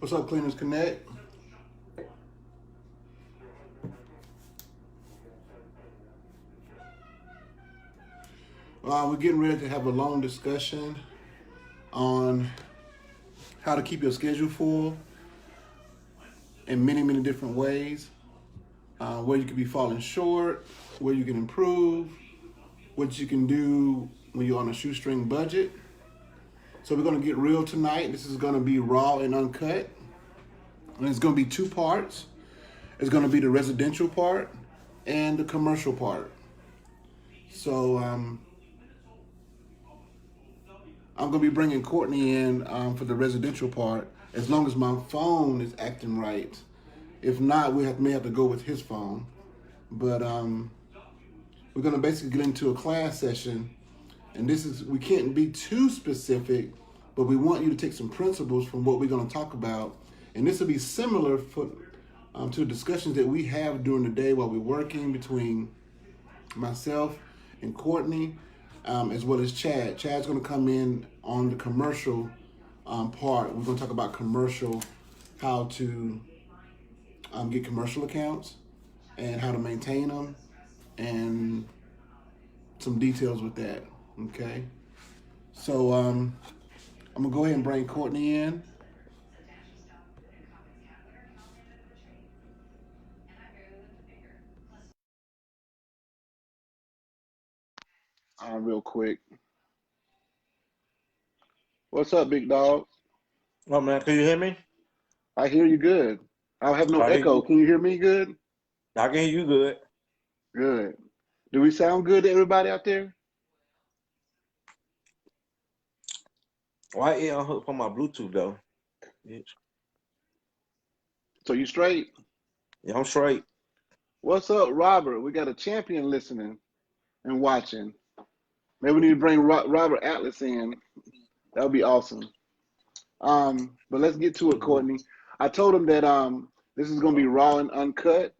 What's up, Cleaners Connect? We're getting ready to have a long discussion on how to keep your schedule full in many, many different ways. Where you could be falling short, where you can improve, what you can do when you're on a shoestring budget. So we're going to get real tonight. This is going to be raw and uncut. And it's going to be two parts. It's going to be the residential part and the commercial part. So I'm going to be bringing Courtney in for the residential part as long as my phone is acting right. If not, may have to go with his phone. But we're going to basically get into a class session. And we can't be too specific, but we want you to take some principles from what we're going to talk about. And this will be similar to the discussions that we have during the day while we're working between myself and Courtney, as well as Chad. Chad's going to come in on the commercial part. We're going to talk about commercial, how to get commercial accounts and how to maintain them, and some details with that. Okay, so I'm gonna go ahead and bring Courtney in. Real quick. What's up, big dog? Oh man, can you hear me? I hear you good. I have no I hear echo. you. Can you hear me good? I can hear you good. Good. Do we sound good to everybody out there? Why ear unhooked from my Bluetooth though? Bitch. So you straight? Yeah, I'm straight. What's up, Robert? We got a champion listening and watching. Maybe we need to bring Robert Atlas in. That would be awesome. But let's get to it, Mhm. Courtney. I told him that this is gonna be raw and uncut,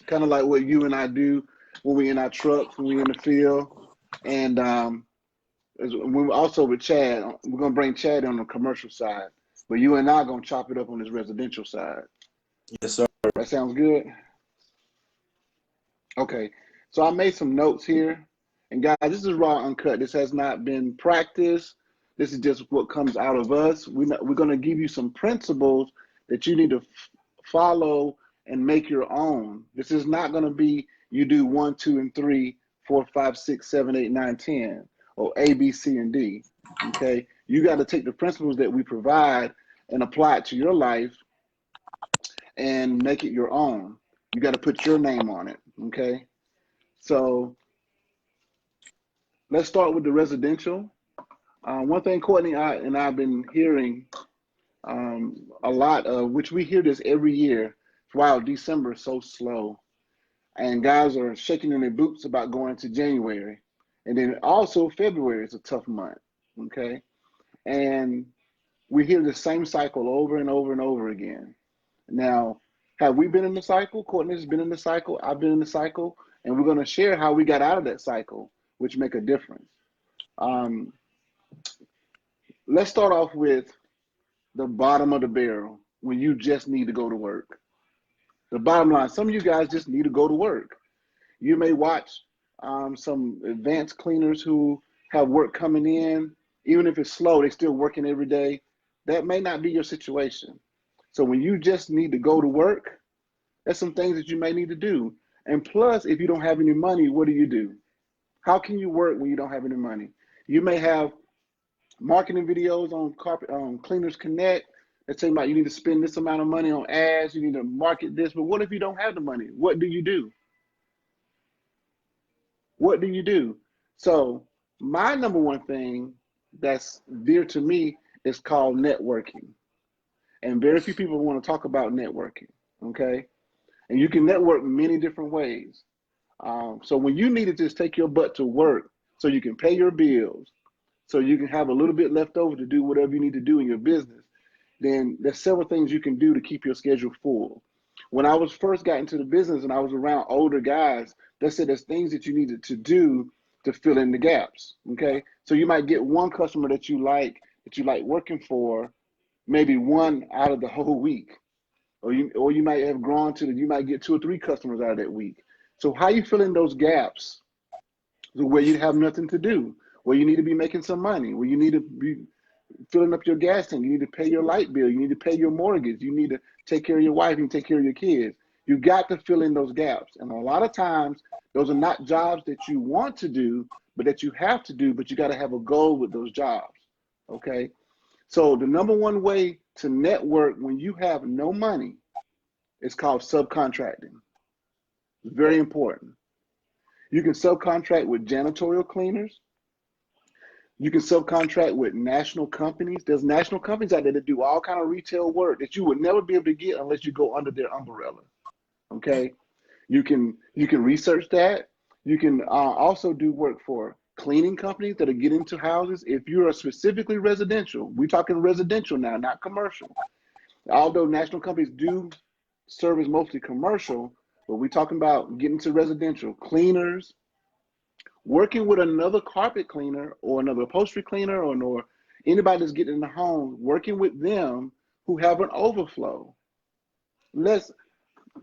kind of like what you and I do when we in our trucks, when we in the field, and we also with Chad. We're gonna bring Chad on the commercial side, but you and I are gonna chop it up on this residential side. Yes, sir. That sounds good. Okay, so I made some notes here, and guys, this is raw uncut. This has not been practiced. This is just what comes out of us. We're going to give you some principles that you need to follow and make your own. This is not going to be you do 1, 2, and 3, 4, 5, 6, 7, 8, 9, 10, or A, B, C, and D. Okay, you got to take the principles that we provide and apply it to your life and make it your own. You got to put your name on it. Okay, so let's start with the residential. One thing Courtney and I have been hearing a lot of, which we hear this every year. Wow, December is so slow, and guys are shaking in their boots about going to January, and then also February is a tough month. Okay, and we hear the same cycle over and over and over again. Now, have we been in the cycle? Courtney's been in the cycle. I've been in the cycle, and we're going to share how we got out of that cycle, which make a difference. Um, let's start off with the bottom of the barrel when you just need to go to work. The bottom line, some of you guys just need to go to work. You may watch some advanced cleaners who have work coming in. Even if it's slow, they're still working every day. That may not be your situation. So when you just need to go to work, there's some things that you may need to do. And plus, if you don't have any money, what do you do? How can you work when you don't have any money? You may have marketing videos on Cleaners Connect that say about you need to spend this amount of money on ads, you need to market this. But what if you don't have the money? What do you do? What do you do? So my number one thing that's dear to me is called networking. And very few people want to talk about networking. Okay. And you can network many different ways. So when you need to just take your butt to work so you can pay your bills, so you can have a little bit left over to do whatever you need to do in your business, then there's several things you can do to keep your schedule full. When I was first got into the business and I was around older guys, they said there's things that you needed to do to fill in the gaps. Okay. So you might get one customer that you like working for, maybe one out of the whole week. Or you might have grown to you might get 2 or 3 customers out of that week. So how you fill in those gaps where you have nothing to do, where you need to be making some money, where you need to be filling up your gas tank, you need to pay your light bill, you need to pay your mortgage, you need to take care of your wife, you take care of your kids. You got to fill in those gaps. And a lot of times, those are not jobs that you want to do, but that you have to do, but you got to have a goal with those jobs. Okay? So the number one way to network when you have no money is called subcontracting. It's very important. You can subcontract with janitorial cleaners. You can subcontract with national companies. There's national companies out there that do all kind of retail work that you would never be able to get unless you go under their umbrella. Okay, you can research that. You can also do work for cleaning companies that are getting into houses. If you are specifically residential, we're talking residential now, not commercial. Although national companies do service mostly commercial, but we're talking about getting to residential cleaners, working with another carpet cleaner or another upholstery cleaner or anybody that's getting in the home, working with them who have an overflow.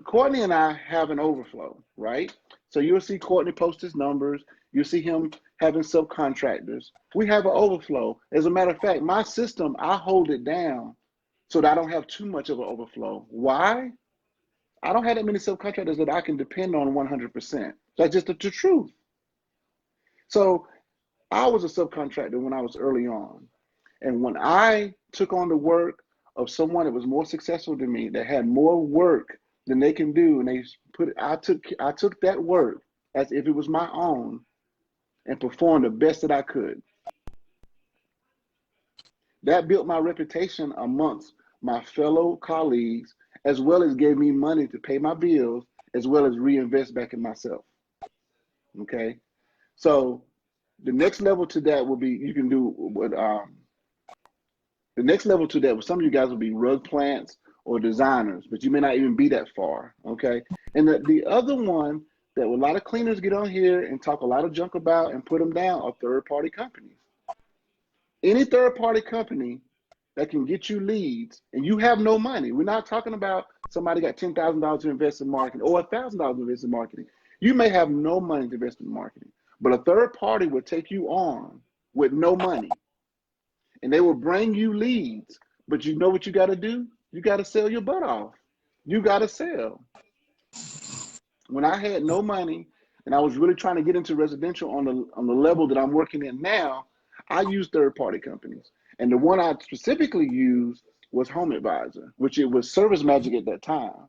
Courtney and I have an overflow, right? So you'll see Courtney post his numbers. You'll see him having subcontractors. We have an overflow. As a matter of fact, my system, I hold it down so that I don't have too much of an overflow. Why? I don't have that many subcontractors that I can depend on 100%. That's just the truth. So I was a subcontractor when I was early on. And when I took on the work of someone that was more successful than me, that had more work than they can do, and I took that work as if it was my own and performed the best that I could. That built my reputation amongst my fellow colleagues, as well as gave me money to pay my bills, as well as reinvest back in myself. Okay? So the next level to that will be, you can do what the next level to that, with some of you guys will be rug plants or designers, but you may not even be that far, okay? And the other one that a lot of cleaners get on here and talk a lot of junk about and put them down are third-party companies. Any third-party company that can get you leads, and you have no money. We're not talking about somebody got $10,000 to invest in marketing or $1,000 to invest in marketing. You may have no money to invest in marketing, but a third party will take you on with no money, and they will bring you leads. But you know what you got to do? You got to sell your butt off. You got to sell. When I had no money and I was really trying to get into residential on the level that I'm working in now, I used third-party companies. And the one I specifically used was Home Advisor, which it was Service Magic at that time.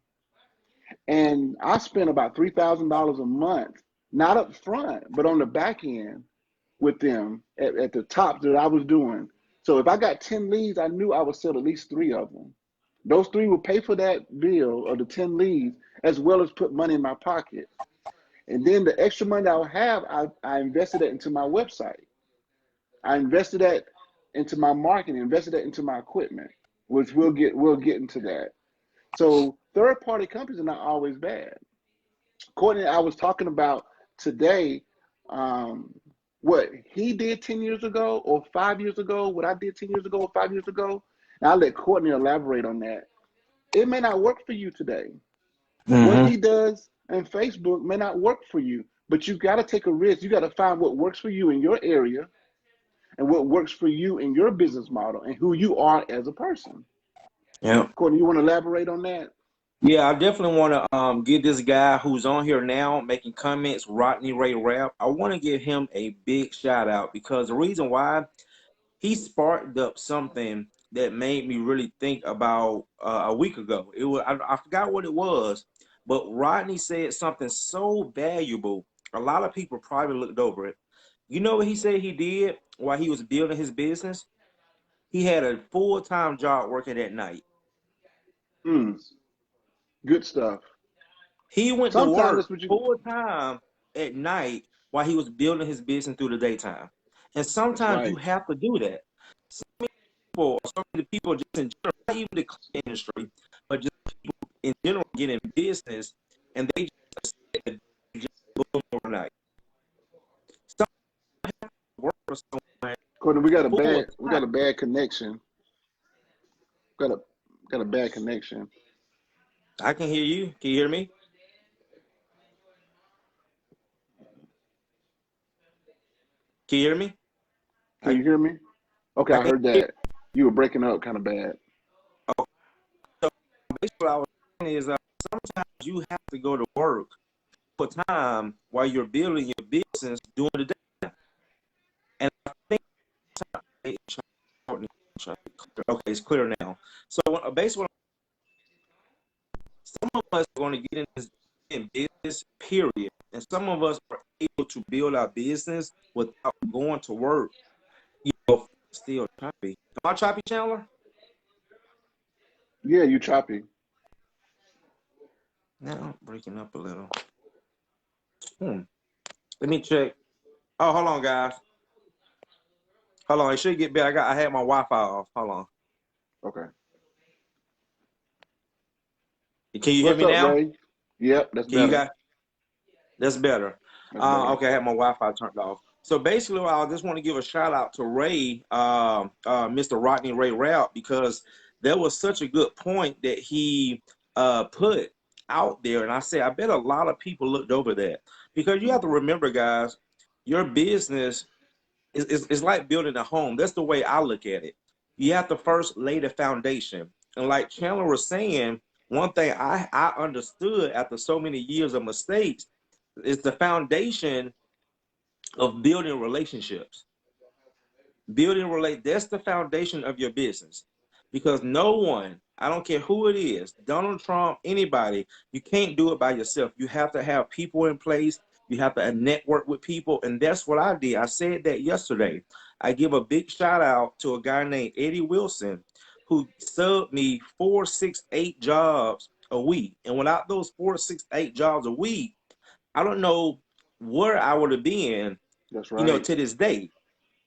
And I spent about $3,000 a month, not up front, but on the back end with them at the top that I was doing. So if I got 10 leads, I knew I would sell at least 3 of them. Those 3 would pay for that bill of the 10 leads, as well as put money in my pocket. And then the extra money I would have, I invested it into my website. I invested that into my marketing, invested that into my equipment, which we'll get into that. So third-party companies are not always bad. Courtney, I was talking about today, what he did 10 years ago or 5 years ago, what I did 10 years ago or 5 years ago. And I'll let Courtney elaborate on that. It may not work for you today. What he does on Facebook may not work for you, but you got to take a risk. You got to find what works for you in your area and what works for you in your business model and who you are as a person. Yeah. Courtney, you want to elaborate on that? Yeah, I definitely want to give this guy who's on here now making comments, Rodney Ray Rap. I want to give him a big shout out because the reason why he sparked up something that made me really think about a week ago. It was I forgot what it was, but Rodney said something so valuable. A lot of people probably looked over it. You know what he said he did while he was building his business? He had a full-time job working at night. Good stuff. He went to Sometimes work that's what you. full-time at night while he was building his business through the daytime. And That's sometimes you right. have to do that. So many people just in general, not even the cleaning industry, but just people in general get in business and they just boom overnight. Some have to work for someone Courtney, we got full a bad connection. Got a bad connection. I can hear you. Can you hear me? Can you hear me? Can I you hear me? Okay, I I can heard hear that. You were breaking up kind of bad. you. So basically, what I was saying is sometimes you have to go to work for time while you're building your business during the day. And I think okay, it's clear now. So basically, some of us are going to get in this in business, period. And some of us are able to build our business without going to work. You know, still choppy. Am I choppy, Chandler? Yeah, you choppy. No, breaking up a little. Hmm. Let me check. Oh, hold on, guys. Hold on. It should get better. I had my Wi-Fi off. Hold on. Okay. Can you hear What's me up, now? Ray? Yep, that's Can you better. guys? That's better. That's better. Okay, I had my Wi-Fi turned off. So basically, I just want to give a shout out to Ray, Mr. Rodney Ray Ralph, because there was such a good point that he put out there, and I said I bet a lot of people looked over that because you have to Hmm. remember, guys, your business is like building a home. That's the way I look at it. You have to first lay the foundation, and like Chandler was saying, one thing I understood after so many years of mistakes is the foundation of building relationships. That's the foundation of your business. Because no one, I don't care who it is, Donald Trump, anybody, you can't do it by yourself. You have to have people in place. You have to network with people. And that's what I did. I said that yesterday. I give a big shout out to a guy named Eddie Wilson who subbed me 4, 6, 8 jobs a week. And without those 4, 6, 8 jobs a week, I don't know where I would have been, That's right. to this day.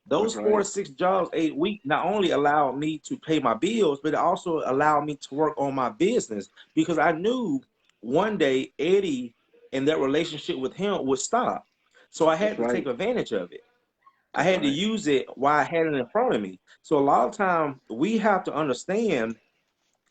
That's Those four right. or six jobs 8 weeks not only allowed me to pay my bills, but it also allowed me to work on my business because I knew one day Eddie and that relationship with him would stop. So I That's had to take right. advantage of it. I That's had to right. use it while I had it in front of me. So a lot of time we have to understand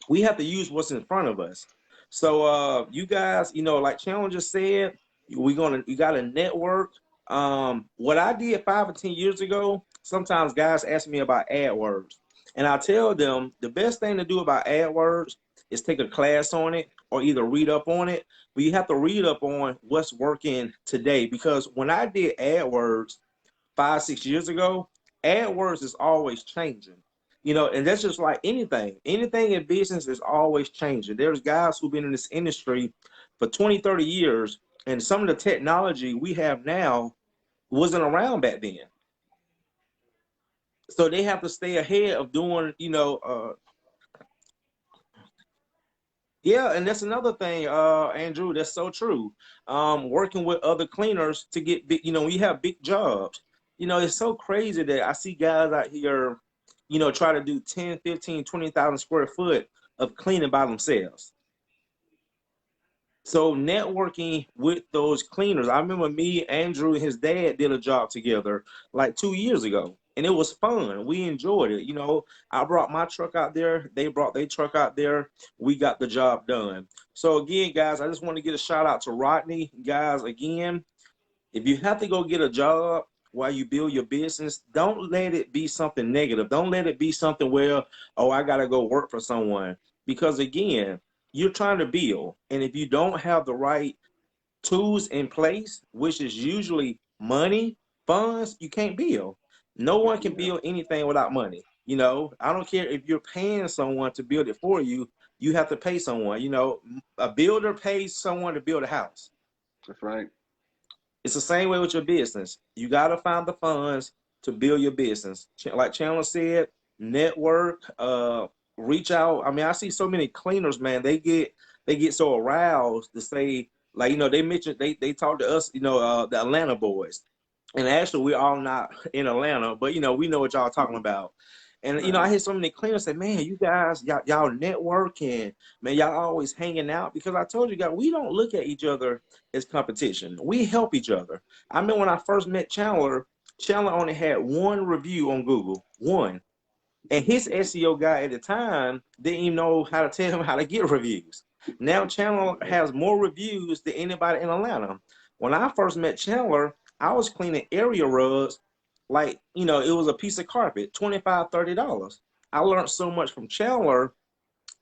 we have to use what's in front of us. So you guys, like Chandler just said, you gotta network. What I did 5 or 10 years ago, sometimes guys ask me about AdWords. And I tell them the best thing to do about AdWords is take a class on it or either read up on it. But you have to read up on what's working today. Because when I did AdWords 5, 6 years ago, AdWords is always changing. And that's just like anything. Anything in business is always changing. There's guys who've been in this industry for 20, 30 years, and some of the technology we have now wasn't around back then. So they have to stay ahead of doing, yeah, and that's another thing, Andrew, that's so true. Working with other cleaners to get big, we have big jobs. It's so crazy that I see guys out here, try to do 10, 15, 20,000 square foot of cleaning by themselves. So networking with those cleaners, I remember me, Andrew, and his dad did a job together like 2 years ago, and it was fun. We enjoyed it. I brought my truck out there, they brought their truck out there. We got the job done. So again, guys, I just want to get a shout out to Rodney. Guys, again, if you have to go get a job while you build your business, don't let it be something negative. Don't let it be something where, oh, I got to go work for someone. Because again, you're trying to build. And if you don't have the right tools in place, which is usually money, funds, you can't build. No one can Yeah, build anything without money. I don't care if you're paying someone to build it for you, you have to pay someone. A builder pays someone to build a house. that's right. It's the same way with your business. You got to find the funds to build your business. Like Chandler said, network, reach out. I mean, I see so many cleaners, man. They get so aroused to say, like, they mentioned they talk to us, the Atlanta boys. And actually, we're all not in Atlanta, but we know what y'all talking about. And I Right. hear so many cleaners say, "Man, you guys, y'all networking, man, y'all always hanging out." Because I told you guys, we don't look at each other as competition. We help each other. I remember when I first met Chandler, Chandler only had one review on Google, one. And his SEO guy at the time didn't even know how to tell him how to get reviews. Now Chandler has more reviews than anybody in Atlanta. When I first met Chandler, I was cleaning area rugs like, you know, it was a piece of carpet, $25, $30. I learned so much from Chandler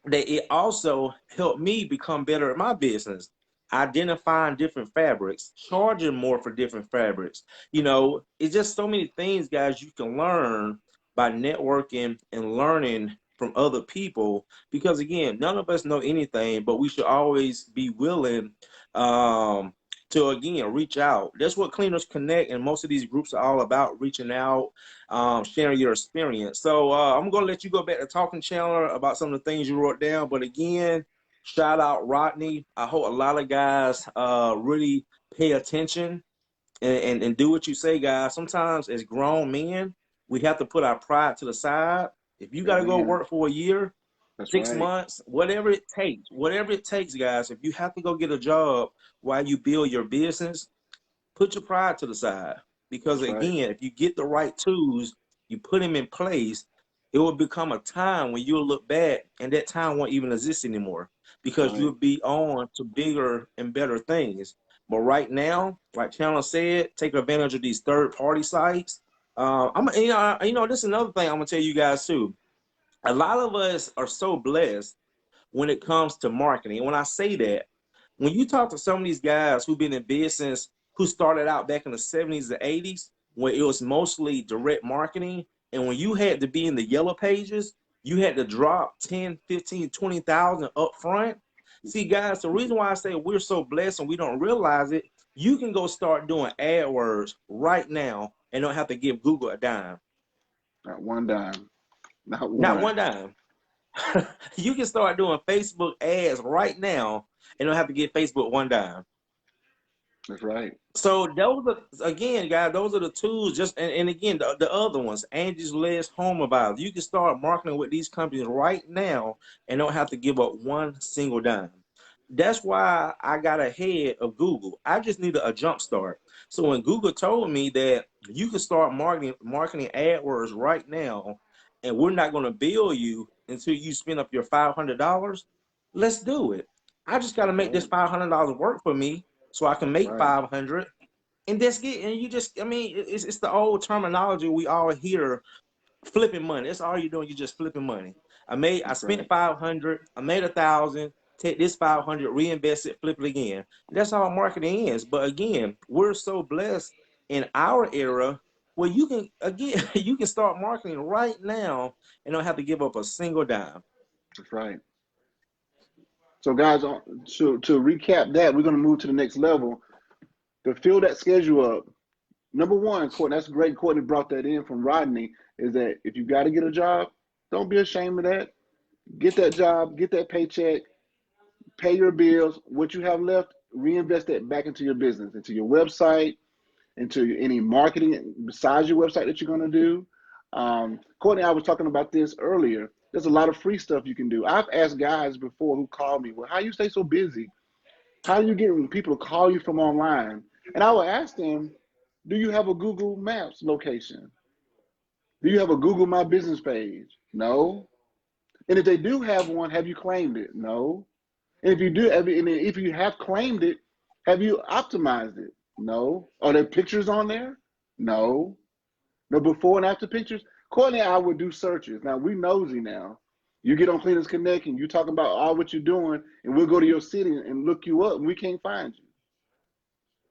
that it also helped me become better at my business, identifying different fabrics, charging more for different fabrics. You know, it's just so many things, guys, you can learn by networking and learning from other people. Because again, none of us know anything, but we should always be willing um, to again reach out. That's what Cleaners Connect and most of these groups are all about, reaching out, sharing your experience. So I'm going to let you go back to talking, Chandler, about some of the things you wrote down. But again, shout out Rodney. I hope a lot of guys really pay attention and do what you say, guys. Sometimes as grown men, we have to put our pride to the side. If you got to go Amen. work for a year, That's 6 months, whatever it takes, guys, if you have to go get a job while you build your business, put your pride to the side. Because right. again, if you get the right tools, you put them in place, it will become a time when you'll look back and that time won't even exist anymore That's because right. you'll be on to bigger and better things. But right now, like Chandler said, take advantage of these third-party sites. This is another thing I'm gonna tell you guys too. A lot of us are so blessed when it comes to marketing. And when I say that, when you talk to some of these guys who've been in business, who started out back in the 70s and 80s, where it was mostly direct marketing, and when you had to be in the yellow pages, you had to drop 10, 15, 20,000 up front. See, guys, the reason why I say we're so blessed and we don't realize it, you can go start doing AdWords right now and don't have to give Google a dime. Not one dime. Not Not one. one dime. You can start doing Facebook ads right now and don't have to get Facebook one dime. That's right. So those are, again, guys, those are the tools. Just and again, the other ones, Angie's List, Home About. You can start marketing with these companies right now and don't have to give up one single dime. That's why I got ahead of Google. I just needed a jump start. So when Google told me that you can start marketing AdWords right now, and we're not going to bill you until you spend up your $500, let's do it. I just got to That's make this right. $500 work for me so I can That's make right. 500 and that's it. And you just, I mean, it's the old terminology we all hear, flipping money. That's all you're doing. You're just flipping money. I That's spent right. 500, I made 1,000, take this 500, reinvest it, flip it again. That's how marketing is. But again, we're so blessed in our era where you can, again, you can start marketing right now and don't have to give up a single dime. That's right. So, guys, to recap that, we're going to move to the next level. To fill that schedule up, number one, Courtney, that's great. Courtney brought that in from Rodney, is that if you got to get a job, don't be ashamed of that. Get that job, get that paycheck, pay your bills. What you have left, reinvest that back into your business, into your website, into any marketing besides your website that you're going to do. Courtney, I was talking about this earlier. There's a lot of free stuff you can do. I've asked guys before who call me, well, how you stay so busy? How do you get people to call you from online? And I would ask them, do you have a Google Maps location? Do you have a Google My Business page? No. And if they do have one, have you claimed it? No. And if you do, and if you have claimed it, have you optimized it? No. Are there pictures on there? No. No before and after pictures. Courtney and I would do searches. Now we nosy now. You get on Cleaners Connect and you talk about all what you're doing, and we'll go to your city and look you up, and we can't find you.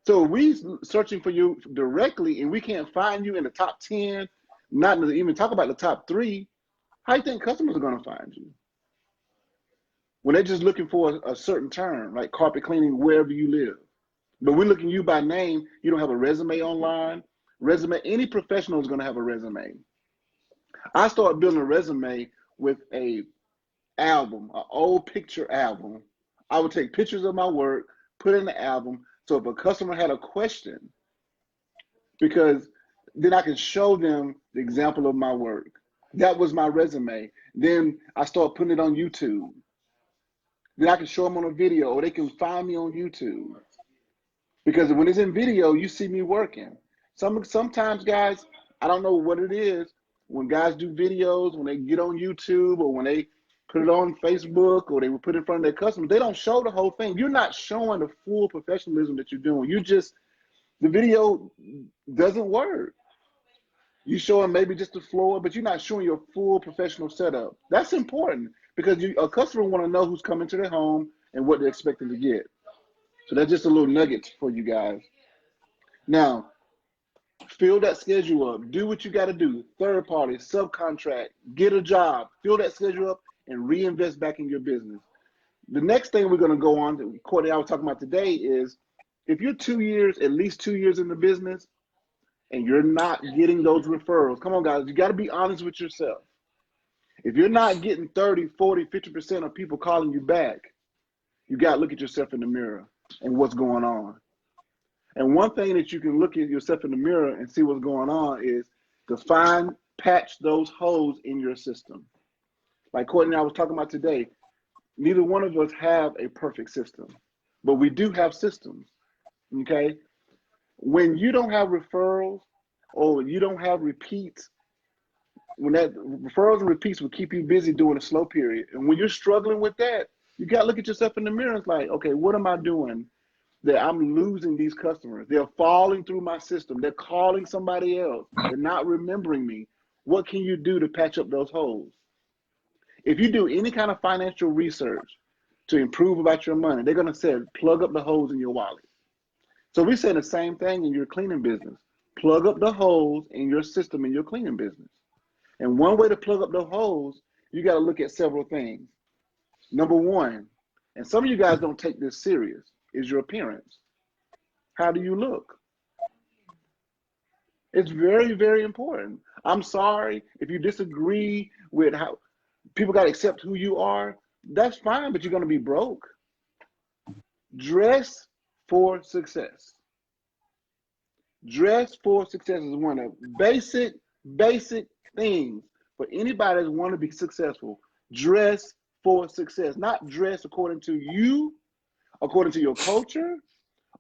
So we searching for you directly, and we can't find you in the top 10. Not even talk about the top 3. How do you think customers are going to find you when they're just looking for a certain term, like carpet cleaning wherever you live? But we're looking you by name. You don't have a resume online. Resume. Any professional is going to have a resume. I started building a resume with a album, an old picture album. I would take pictures of my work, put it in the album. So if a customer had a question, because then I can show them the example of my work. That was my resume. Then I start putting it on YouTube. Then I can show them on a video, or they can find me on YouTube. Because when it's in video, you see me working. Sometimes, guys, I don't know what it is. when guys do videos, when they get on YouTube or when they put it on Facebook or they will put it in front of their customers, they don't show the whole thing. You're not showing the full professionalism that you're doing. The video doesn't work. You showing maybe just the floor, but you're not showing your full professional setup. That's important because a customer want to know who's coming to their home and what they're expecting to get. So that's just a little nugget for you guys. Now, fill that schedule up. Do what you got to do. Third party, subcontract, get a job. Fill that schedule up and reinvest back in your business. The next thing we're going to go on, that Courtney and I were talking about today, is if you're at least 2 years in the business, and you're not getting those referrals, come on, guys, you got to be honest with yourself. If you're not getting 30, 40, 50% of people calling you back, you got to look at yourself in the mirror and what's going on. And one thing that you can look at yourself in the mirror and see what's going on is to patch those holes in your system. Like Courtney and I was talking about today, neither one of us have a perfect system, but we do have systems, okay? When you don't have referrals or you don't have repeats, when that referrals and repeats will keep you busy during a slow period. And when you're struggling with that, you got to look at yourself in the mirror and it's like, okay, what am I doing that I'm losing these customers? They're falling through my system. They're calling somebody else. They're not remembering me. What can you do to patch up those holes? If you do any kind of financial research to improve about your money, they're going to say, plug up the holes in your wallet. So we say the same thing in your cleaning business. Plug up the holes in your system in your cleaning business. And one way to plug up the holes, you got to look at several things. Number one, and some of you guys don't take this serious, is your appearance. How do you look? It's very, very important. I'm sorry if you disagree with how people got to accept who you are. That's fine, but you're going to be broke. Dress for success. Dress for success is one of basic things for anybody that want to be successful. Dress for success, not dress according to you, according to your culture,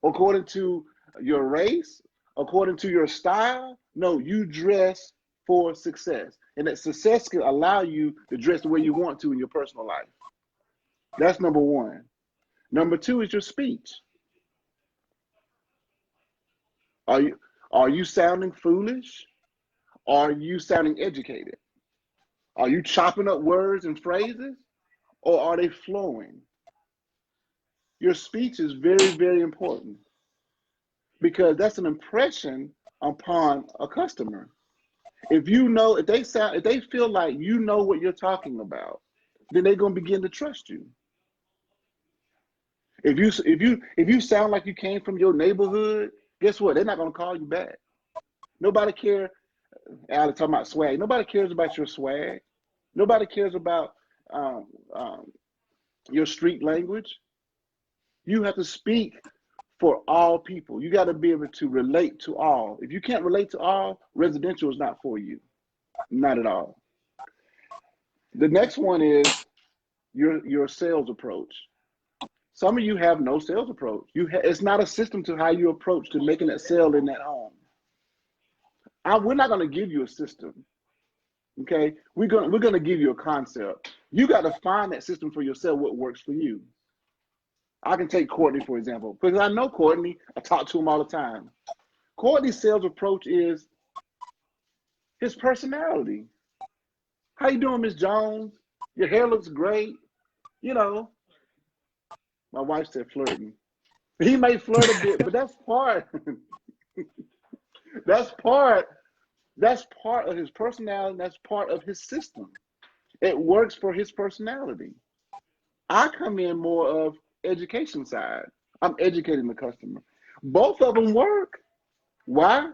according to your race, according to your style. No, you dress for success. And that success can allow you to dress the way you want to in your personal life. That's number one. Number two is your speech. Are you sounding foolish? Are you sounding educated? Are you chopping up words and phrases? Or are they flowing? Your speech is very, very important because that's an impression upon a customer. If they feel like you know what you're talking about, then they're gonna begin to trust you. If you sound like you came from your neighborhood, guess what? They're not gonna call you back. Nobody cares. Alex talking about swag. Nobody cares about your swag. Nobody cares about your street language. You have to speak for all people. You got to be able to relate to all. If you can't relate to all, residential is not for you. Not at all. The next one is your sales approach. Some of you have no sales approach. It's not a system to how you approach to making that sale in that home. We're not going to give you a system. Okay, we're gonna give you a concept. You got to find that system for yourself. What works for you. I can take Courtney for example, because I know Courtney. I talk to him all the time. Courtney's sales approach is his personality. How you doing, Miss Jones? Your hair looks great. You know, my wife said flirting. He may flirt a bit, but that's part. That's part of his personality. That's part of his system. It works for his personality. I come in more of education side. I'm educating the customer. Both of them work. Why?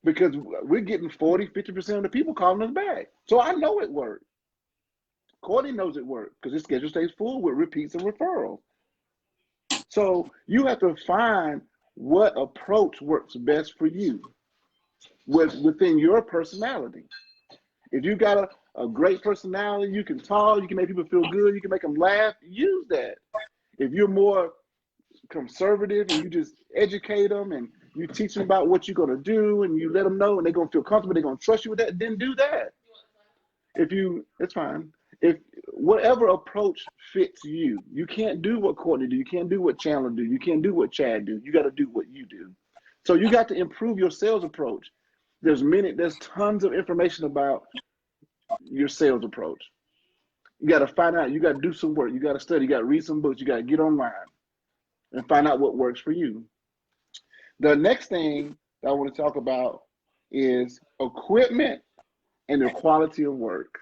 Because we're getting 40, 50% of the people calling us back. So I know it works. Courtney knows it works because his schedule stays full with repeats and referrals. So you have to find what approach works best for you within your personality. If you got a great personality, you can talk, you can make people feel good, you can make them laugh, use that. If you're more conservative and you just educate them and you teach them about what you're going to do and you let them know and they're going to feel comfortable, they're going to trust you with that, then do that. it's fine. If whatever approach fits you, you can't do what Courtney do. You can't do what Chandler do. You can't do what Chad do. You got to do what you do. So you got to improve your sales approach. There's tons of information about your sales approach. You got to find out. You got to do some work. You got to study. You got to read some books. You got to get online and find out what works for you. The next thing that I want to talk about is equipment and the quality of work.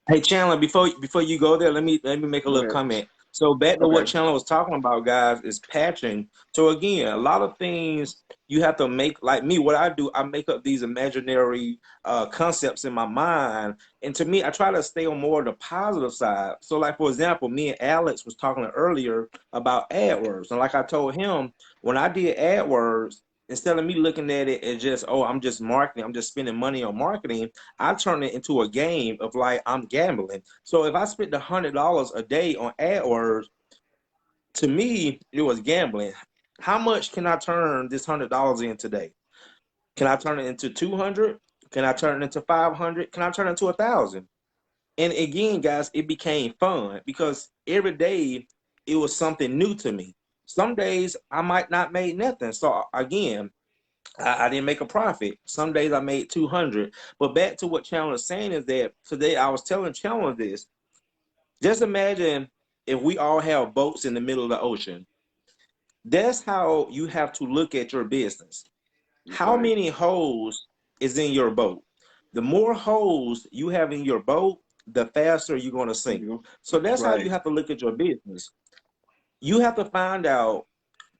Hey Chandler, before you go there, let me make a Go little ahead. comment. So back to what Okay. Chandler was talking about, guys, is patching. So again, a lot of things you have to make, like me, what I do, I make up these imaginary concepts in my mind. And to me, I try to stay on more of the positive side. So like for example, me and Alex was talking earlier about AdWords. And like I told him, when I did AdWords, instead of me looking at it as just, oh, I'm just marketing, I'm just spending money on marketing, I turn it into a game of like I'm gambling. So if I spent $100 a day on AdWords, to me it was gambling. How much can I turn this $100 in today? Can I turn it into 200? Can I turn it into 500? Can I turn it into 1,000? And again, guys, it became fun because every day it was something new to me. Some days I might not make nothing. So again, I didn't make a profit. Some days I made 200. But back to what Chandler is saying is that today I was telling Chandler this. Just imagine if we all have boats in the middle of the ocean. That's how you have to look at your business. That's How right. many holes is in your boat? The more holes you have in your boat, the faster you're going to sink. So That's that's how you right. have to look at your business. You have to find out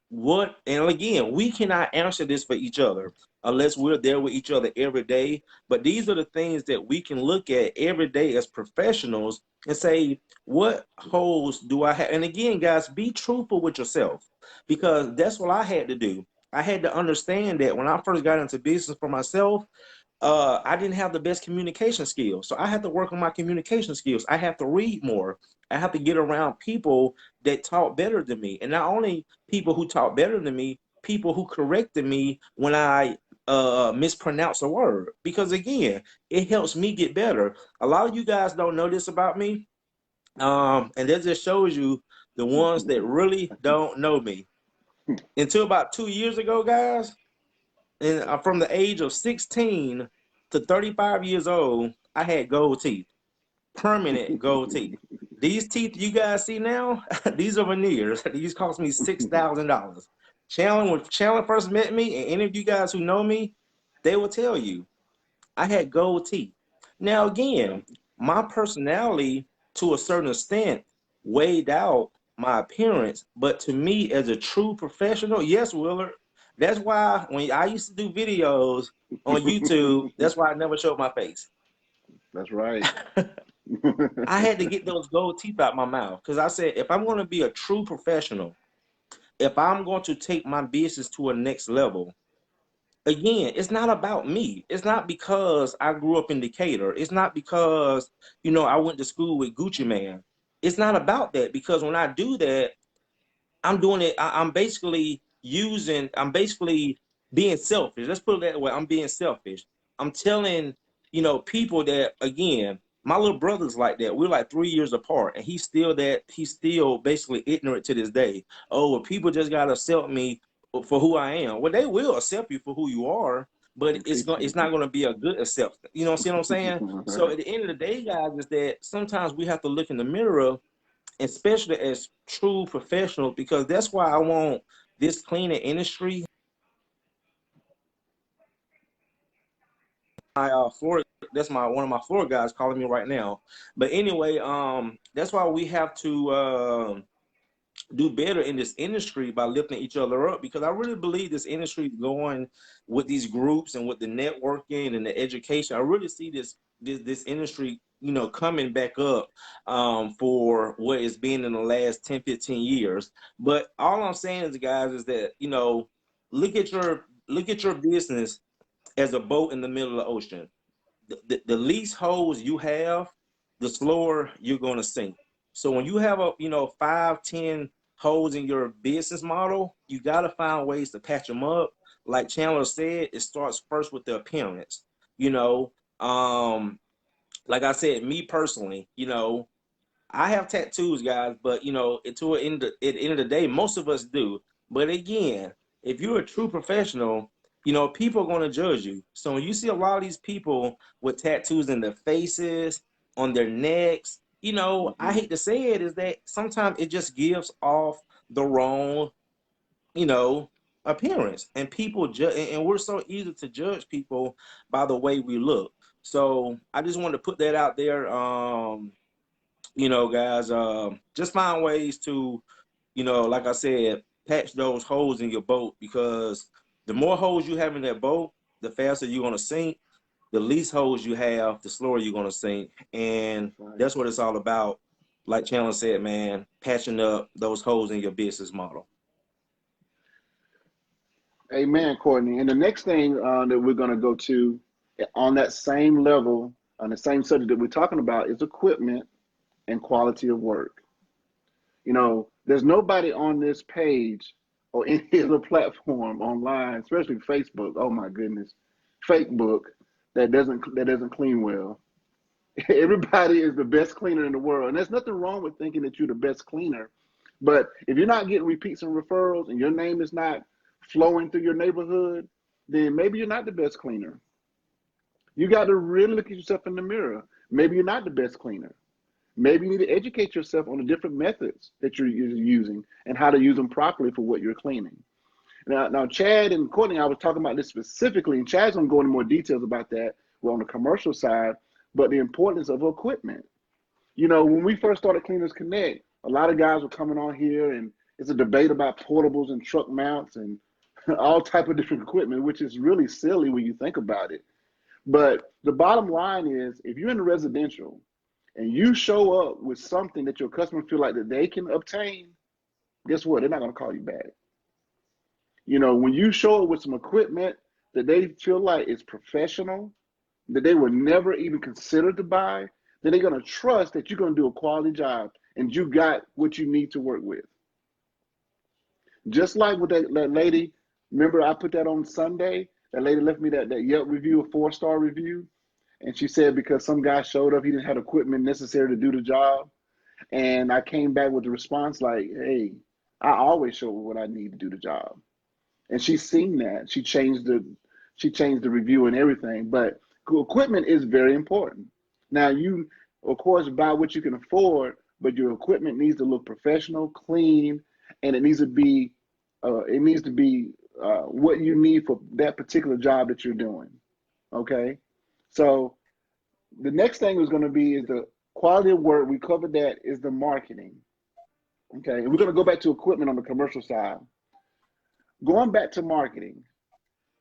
what, and again, we cannot answer this for each other unless we're there with each other every day. But these are the things that we can look at every day as professionals and say, what holes do I have? And again, guys, be truthful with yourself, because that's what I had to do. I had to understand that when I first got into business for myself, I didn't have the best communication skills. So I had to work on my communication skills. I have to read more. I have to get around people that talk better than me. And not only people who talk better than me, people who corrected me when I mispronounce a word. Because again, it helps me get better. A lot of you guys don't know this about me. And that just shows you the ones that really don't know me. Until about 2 years ago, guys, and from the age of 16 to 35 years old, I had gold teeth, permanent gold teeth. These teeth you guys see now, these are veneers. These cost me $6,000. Chandler, when Chandler first met me, and any of you guys who know me, they will tell you I had gold teeth. Now, Yeah. again, my personality to a certain extent weighed out my appearance, but to me, as a true professional, yes, Willard, that's why when I used to do videos on YouTube, that's why I never showed my face. That's right. I had to get those gold teeth out my mouth because I said, if I'm going to be a true professional, if I'm going to take my business to a next level, again, it's not about me. It's not because I grew up in Decatur. It's not because, I went to school with Gucci Man. It's not about that, because when I do that, I'm doing it. I'm basically being selfish. Let's put it that way. I'm being selfish. I'm telling, people that, again, my little brother's like that. We're like 3 years apart, and he's still basically ignorant to this day. Oh, well, people just gotta accept me for who I am. Well, they will accept you for who you are, but it's not gonna be a good acceptance. See what I'm saying? So at the end of the day, guys, is that sometimes we have to look in the mirror, especially as true professionals, because that's why I want this cleaning industry. My floor, that's my one of my floor guys calling me right now. But anyway, that's why we have to do better in this industry by lifting each other up, because I really believe this industry is going with these groups and with the networking and the education. I really see this industry, coming back up for what it's been in the last 10, 15 years. But all I'm saying is, guys, is that, look at your business as a boat in the middle of the ocean. The least holes you have, the slower you're going to sink. So when you have 5, 10 holes in your business model, you got to find ways to patch them up. Like Chandler said, it starts first with the appearance. You know, um, like I said, me personally, I have tattoos, guys, but at the end of the day, most of us do. But again, if you're a true professional, people are going to judge you. So when you see a lot of these people with tattoos in their faces, on their necks, I Mm-hmm. hate to say it, is that sometimes it just gives off the wrong, you know, appearance. And people judge, and we're so easy to judge people by the way we look. So I just wanted to put that out there. Guys, just find ways to, like I said, patch those holes in your boat, because the more holes you have in that boat, the faster you're gonna sink. The least holes you have, the slower you're gonna sink. And That's right. that's what it's all about. Like Chandler said, man, patching up those holes in your business model. Amen, Courtney. And the next thing that we're going to go to on that same level, on the same subject that we're talking about, is equipment and quality of work. There's nobody on this page or any other platform online, especially Facebook. Oh my goodness, Facebook that doesn't clean well. Everybody is the best cleaner in the world, and there's nothing wrong with thinking that you're the best cleaner. But if you're not getting repeats and referrals, and your name is not flowing through your neighborhood, then maybe you're not the best cleaner. You got to really look at yourself in the mirror. Maybe you're not the best cleaner. Maybe you need to educate yourself on the different methods that you're using and how to use them properly for what you're cleaning. Now, Chad and Courtney, I was talking about this specifically, and Chad's going to go into more details about that. Well, on the commercial side, but the importance of equipment. When we first started Cleaners Connect, a lot of guys were coming on here, and it's a debate about portables and truck mounts and all type of different equipment, which is really silly when you think about it. But the bottom line is, if you're in the residential and you show up with something that your customer feel like that they can obtain, guess what? They're not going to call you back. When you show up with some equipment that they feel like is professional, that they would never even consider to buy, then they're going to trust that you're going to do a quality job and you got what you need to work with. Just like with that lady, remember I put that on Sunday? That lady left me that Yelp review, a 4-star review. And she said because some guy showed up, he didn't have equipment necessary to do the job. And I came back with the response like, hey, I always show what I need to do the job. And she's seen that. She changed the review and everything. But equipment is very important. Now you, of course, buy what you can afford, but your equipment needs to look professional, clean, and it needs to be what you need for that particular job that you're doing. Okay, so the next thing is going to be is the quality of work. We covered that, is the marketing. Okay, and we're going to go back to equipment on the commercial side. Going back to marketing,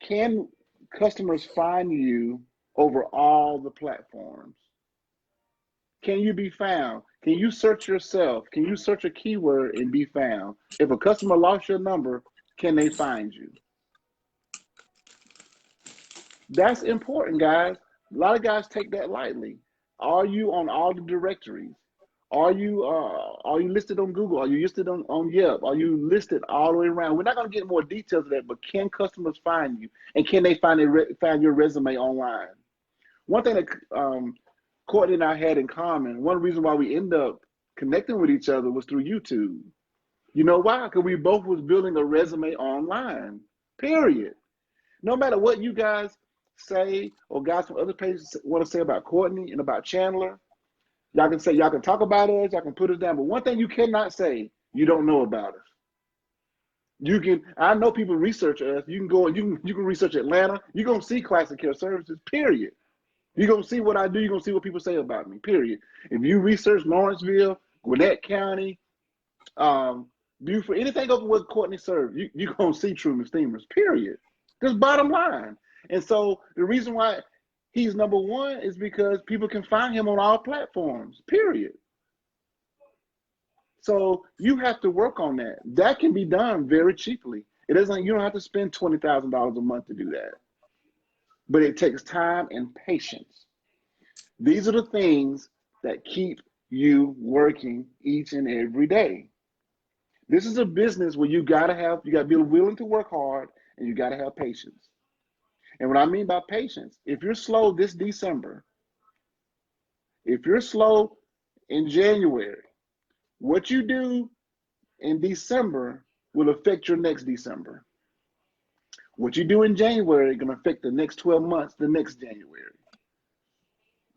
can customers find you over all the platforms? Can you be found? Can you search yourself? Can you search a keyword and be found? If a customer lost your number, can they find you? That's important, guys. A lot of guys take that lightly. Are you on all the directories? Are you listed on Google? Are you listed on Yelp? Are you listed all the way around? We're not going to get more details of that, but can customers find you? And can they find your resume online? One thing that Courtney and I had in common, one reason why we ended up connecting with each other was through YouTube. You know why? Because we both was building a resume online, period. No matter what you guys say or guys from other pages want to say about Courtney and about Chandler, y'all can talk about us, y'all can put us down. But one thing you cannot say, you don't know about us. I know people research us. You can go and you can research Atlanta. You're gonna see Classic Care Services, period. You're gonna see what I do, you're gonna see what people say about me, period. If you research Lawrenceville, Gwinnett County, Beaufort, anything over what Courtney served, you're gonna see Truman Steamers, period. Just bottom line. And so the reason why he's number one is because people can find him on all platforms, period. So you have to work on that. That can be done very cheaply. You don't have to spend $20,000 a month to do that. But it takes time and patience. These are the things that keep you working each and every day. This is a business where you gotta be willing to work hard, and you gotta have patience. And what I mean by patience, if you're slow this December, If you're slow in January, what you do in December will affect your next December. What you do in January is going to affect the next 12 months, the next January.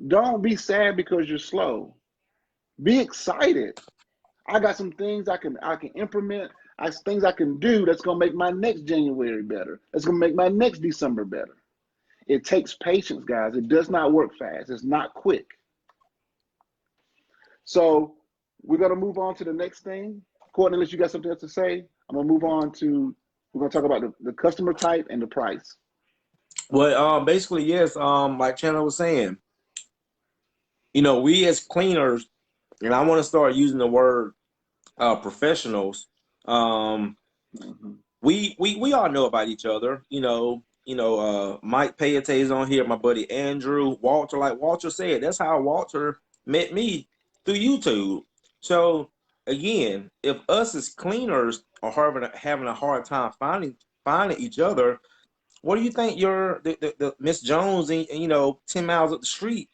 Don't be sad because you're slow. Be excited. I got some things I can implement. Things I can do that's gonna make my next January better. That's gonna make my next December better. It takes patience, guys. It does not work fast. It's not quick. So we're gonna move on to the next thing. Courtney, unless you got something else to say, I'm gonna move on to we're gonna talk about the customer type and the price. Well, basically, yes. Like Chandler was saying, we as cleaners, and I want to start using the word professionals. Um, Mm-hmm. we all know about each other. Mike Payate's on here, my buddy Andrew, Walter. Like Walter said, that's how Walter met me through YouTube. So again, if us as cleaners are having a hard time finding each other, what do you think the Miss Jones and 10 miles up the street,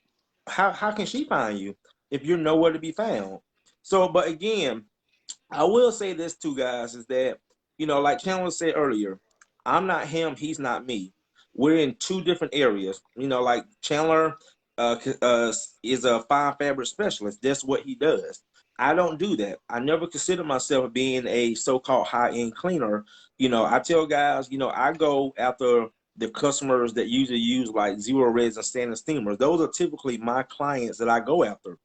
how can she find you if you're nowhere to be found? So, but again, I will say this too, guys, is that, like Chandler said earlier, I'm not him, he's not me. We're in two different areas. Like Chandler is a fine fabric specialist. That's what he does. I don't do that. I never consider myself being a so-called high-end cleaner. I tell guys, I go after the customers that usually use like zero res and standing steamers. Those are typically my clients that I go after.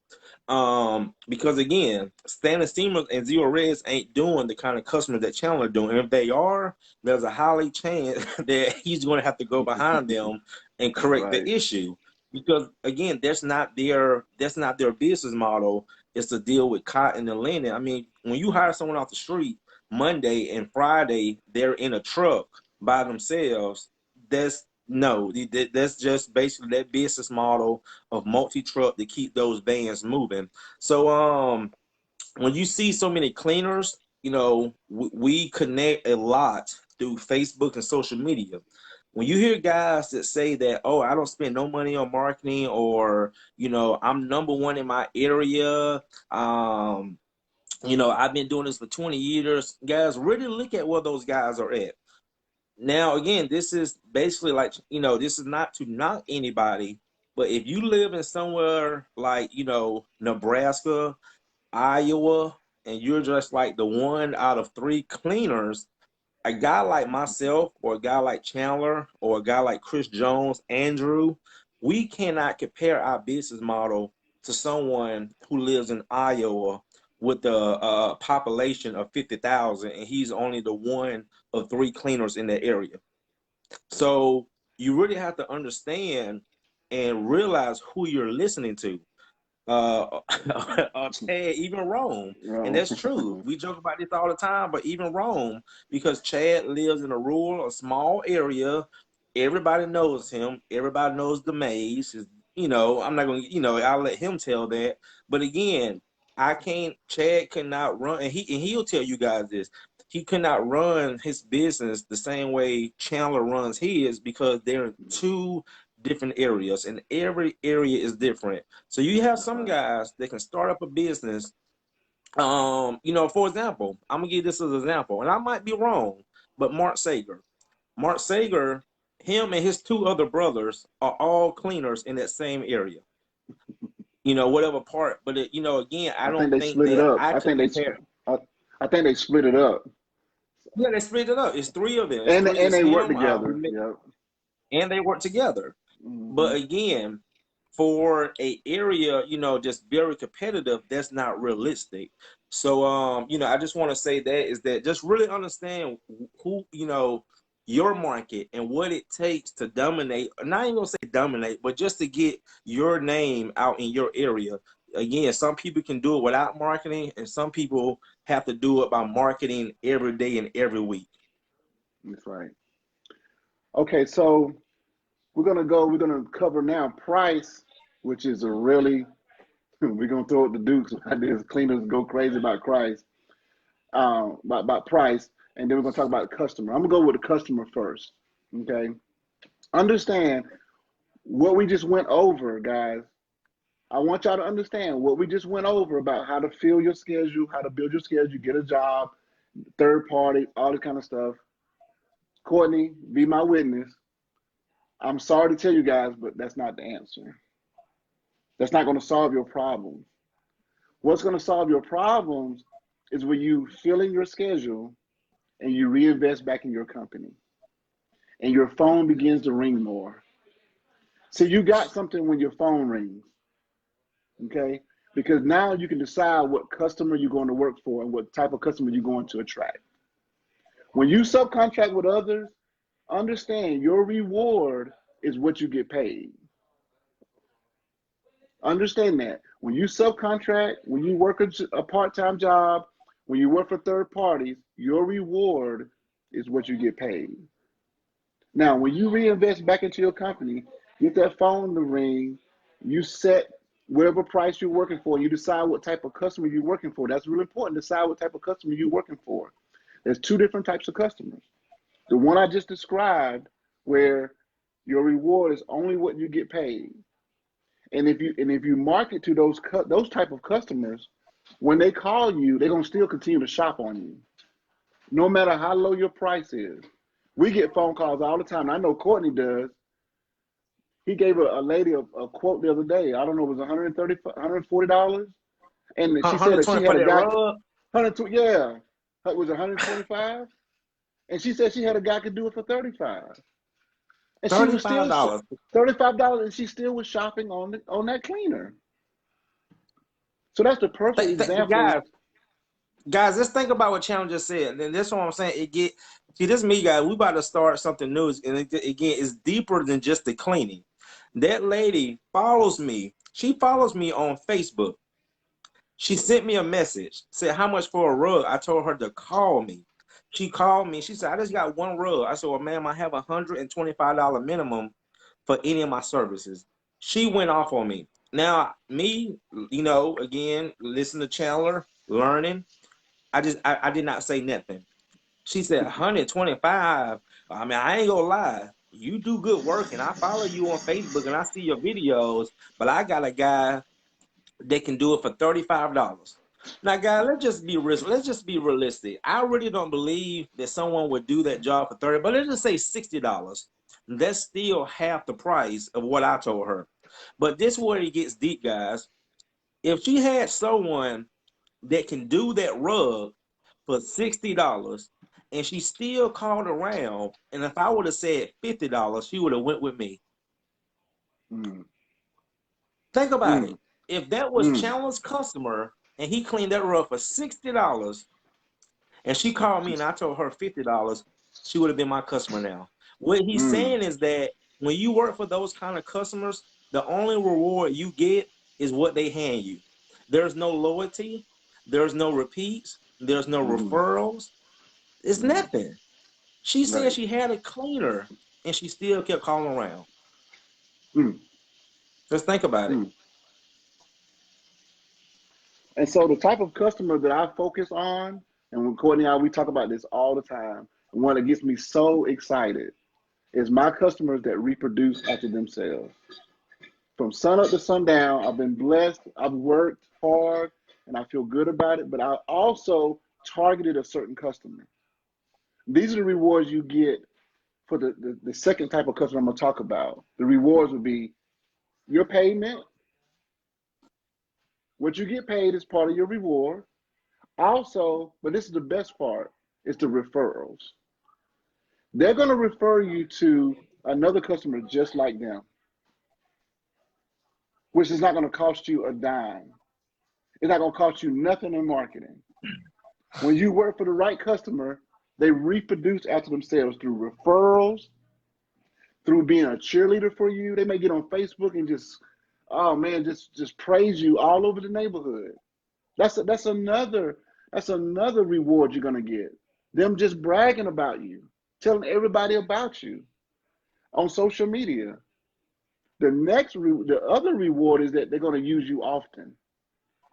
Because again, standing steamers and zero res ain't doing the kind of customers that Chandler doing. And if they are, there's a highly chance that he's going to have to go behind them and correct Right. the issue. Because again, that's not their business model. Is to deal with cotton and linen. I mean, when you hire someone off the street Monday and Friday, they're in a truck by themselves. That's just basically that business model of multi-truck to keep those vans moving. So when you see so many cleaners, we connect a lot through Facebook and social media. When you hear guys that say that, oh, I don't spend no money on marketing, or I'm number one in my area, I've been doing this for 20 years, guys, really look at where those guys are at. Now, again, this is basically like, this is not to knock anybody, but if you live in somewhere like, Nebraska, Iowa, and you're just like the one out of three cleaners, a guy like myself or a guy like Chandler or a guy like Chris Jones, Andrew, we cannot compare our business model to someone who lives in Iowa with a population of 50,000 and he's only the one of three cleaners in that area. So you really have to understand and realize who you're listening to. Chad, even Rome, and Well, that's true. We joke about this all the time, but even Rome, because Chad lives in a small area, everybody knows him. Everybody knows the maze. I'm not going to, I'll let him tell that. But again, I can't. Chad cannot run, and he'll tell you guys this. He cannot run his business the same way Chandler runs his because they're in two different areas, and every area is different. So you have some guys that can start up a business. For example, I'm gonna give this as an example, and I might be wrong, but Mark Sager, him and his two other brothers are all cleaners in that same area. Whatever part, but again, I I think don't they think split it that up. I could compare. I think they split it up, Yeah, they split it up. It's three of them. It's and three. and It's they work him. together. Yep. And they work together. Mm-hmm. But again, for a area, just very competitive, that's not realistic. So, I just want to say that is that just really understand who, your market and what it takes to dominate. Not even gonna say dominate, but just to get your name out in your area. Again, some people can do it without marketing, and some people have to do it by marketing every day and every week. That's right. Okay, so we're gonna cover now price, which is a really we're gonna throw it the Dukes like this. Cleaners go crazy about price, about price, and then we're gonna talk about the customer. I'm gonna go with the customer first. Okay, understand what we just went over, guys. I want y'all to understand what we just went over about how to fill your schedule, how to build your schedule, get a job, third party, all this kind of stuff. Courtney, be my witness. I'm sorry to tell you guys, but that's not the answer. That's not going to solve your problems. What's going to solve your problems is when you fill in your schedule and you reinvest back in your company and your phone begins to ring more. So you got something when your phone rings, okay? Because now you can decide what customer you're going to work for and what type of customer you're going to attract. When you subcontract with others, understand your reward is what you get paid. Understand that. When you subcontract, when you work a part-time job, when you work for third parties, your reward is what you get paid. Now, when you reinvest back into your company, get that phone to ring, you set whatever price you're working for, you decide what type of customer you're working for. That's really important. Decide what type of customer you're working for. There's two different types of customers. The one I just described, where your reward is only what you get paid. And if you market to those type of customers, when they call you, they're gonna still continue to shop on you, no matter how low your price is. We get phone calls all the time. I know Courtney does. He gave a lady a quote the other day. I don't know, it was $130, $140, and she said that she 120 had for a that guy. rug. 120, yeah, it was 125, and she said she had a guy could do it for 35. And she was still $35. $35, and she still was shopping on that cleaner. So that's the perfect example. Guys, let's think about what Chandler just said. And that's what I'm saying. This me, guys. We about to start something new, and again, it's deeper than just the cleaning. That lady follows me. She follows me on Facebook. She sent me a message, said how much for a rug. I told her to call me. She called me. She said, I just got one rug. I said, well, ma'am, I have $125 minimum for any of my services. She went off on me. Now, me, again, listen to Chandler, learning. I did not say nothing. She said 125. I mean, I ain't gonna lie. You do good work, and I follow you on Facebook, and I see your videos. But I got a guy that can do it for $35. Now, guys, let's just be realistic. I really don't believe that someone would do that job for 30, but let's just say $60. That's still half the price of what I told her. But this is where it gets deep, guys. If she had someone that can do that rug for $60 and she still called around, and if I would have said $50, she would have went with me. Mm. Think about Mm. it. If that was Mm. Chandler's customer and he cleaned that rug for $60 and she called me and I told her $50, she would have been my customer now. What he's Mm. saying is that when you work for those kind of customers, the only reward you get is what they hand you. There's no loyalty, there's no repeats, there's no Mm. referrals. It's Mm. nothing. She said Right. she had a cleaner and she still kept calling around. Mm. Just think about it. Mm. And so the type of customer that I focus on, and when Courtney and I, we talk about this all the time, and one that gets me so excited is my customers that reproduce after themselves. From sun up to sundown, I've been blessed, I've worked hard, and I feel good about it, but I also targeted a certain customer. These are the rewards you get for the second type of customer I'm going to talk about. The rewards would be your payment. What you get paid is part of your reward. Also, but this is the best part, is the referrals. They're going to refer you to another customer just like them, which is not going to cost you a dime. It's not going to cost you nothing in marketing. When you work for the right customer, they reproduce after themselves through referrals, through being a cheerleader for you. They may get on Facebook and just, oh man, just praise you all over the neighborhood. That's another reward you're gonna get. Them just bragging about you, telling everybody about you on social media. The other reward is that they're gonna use you often.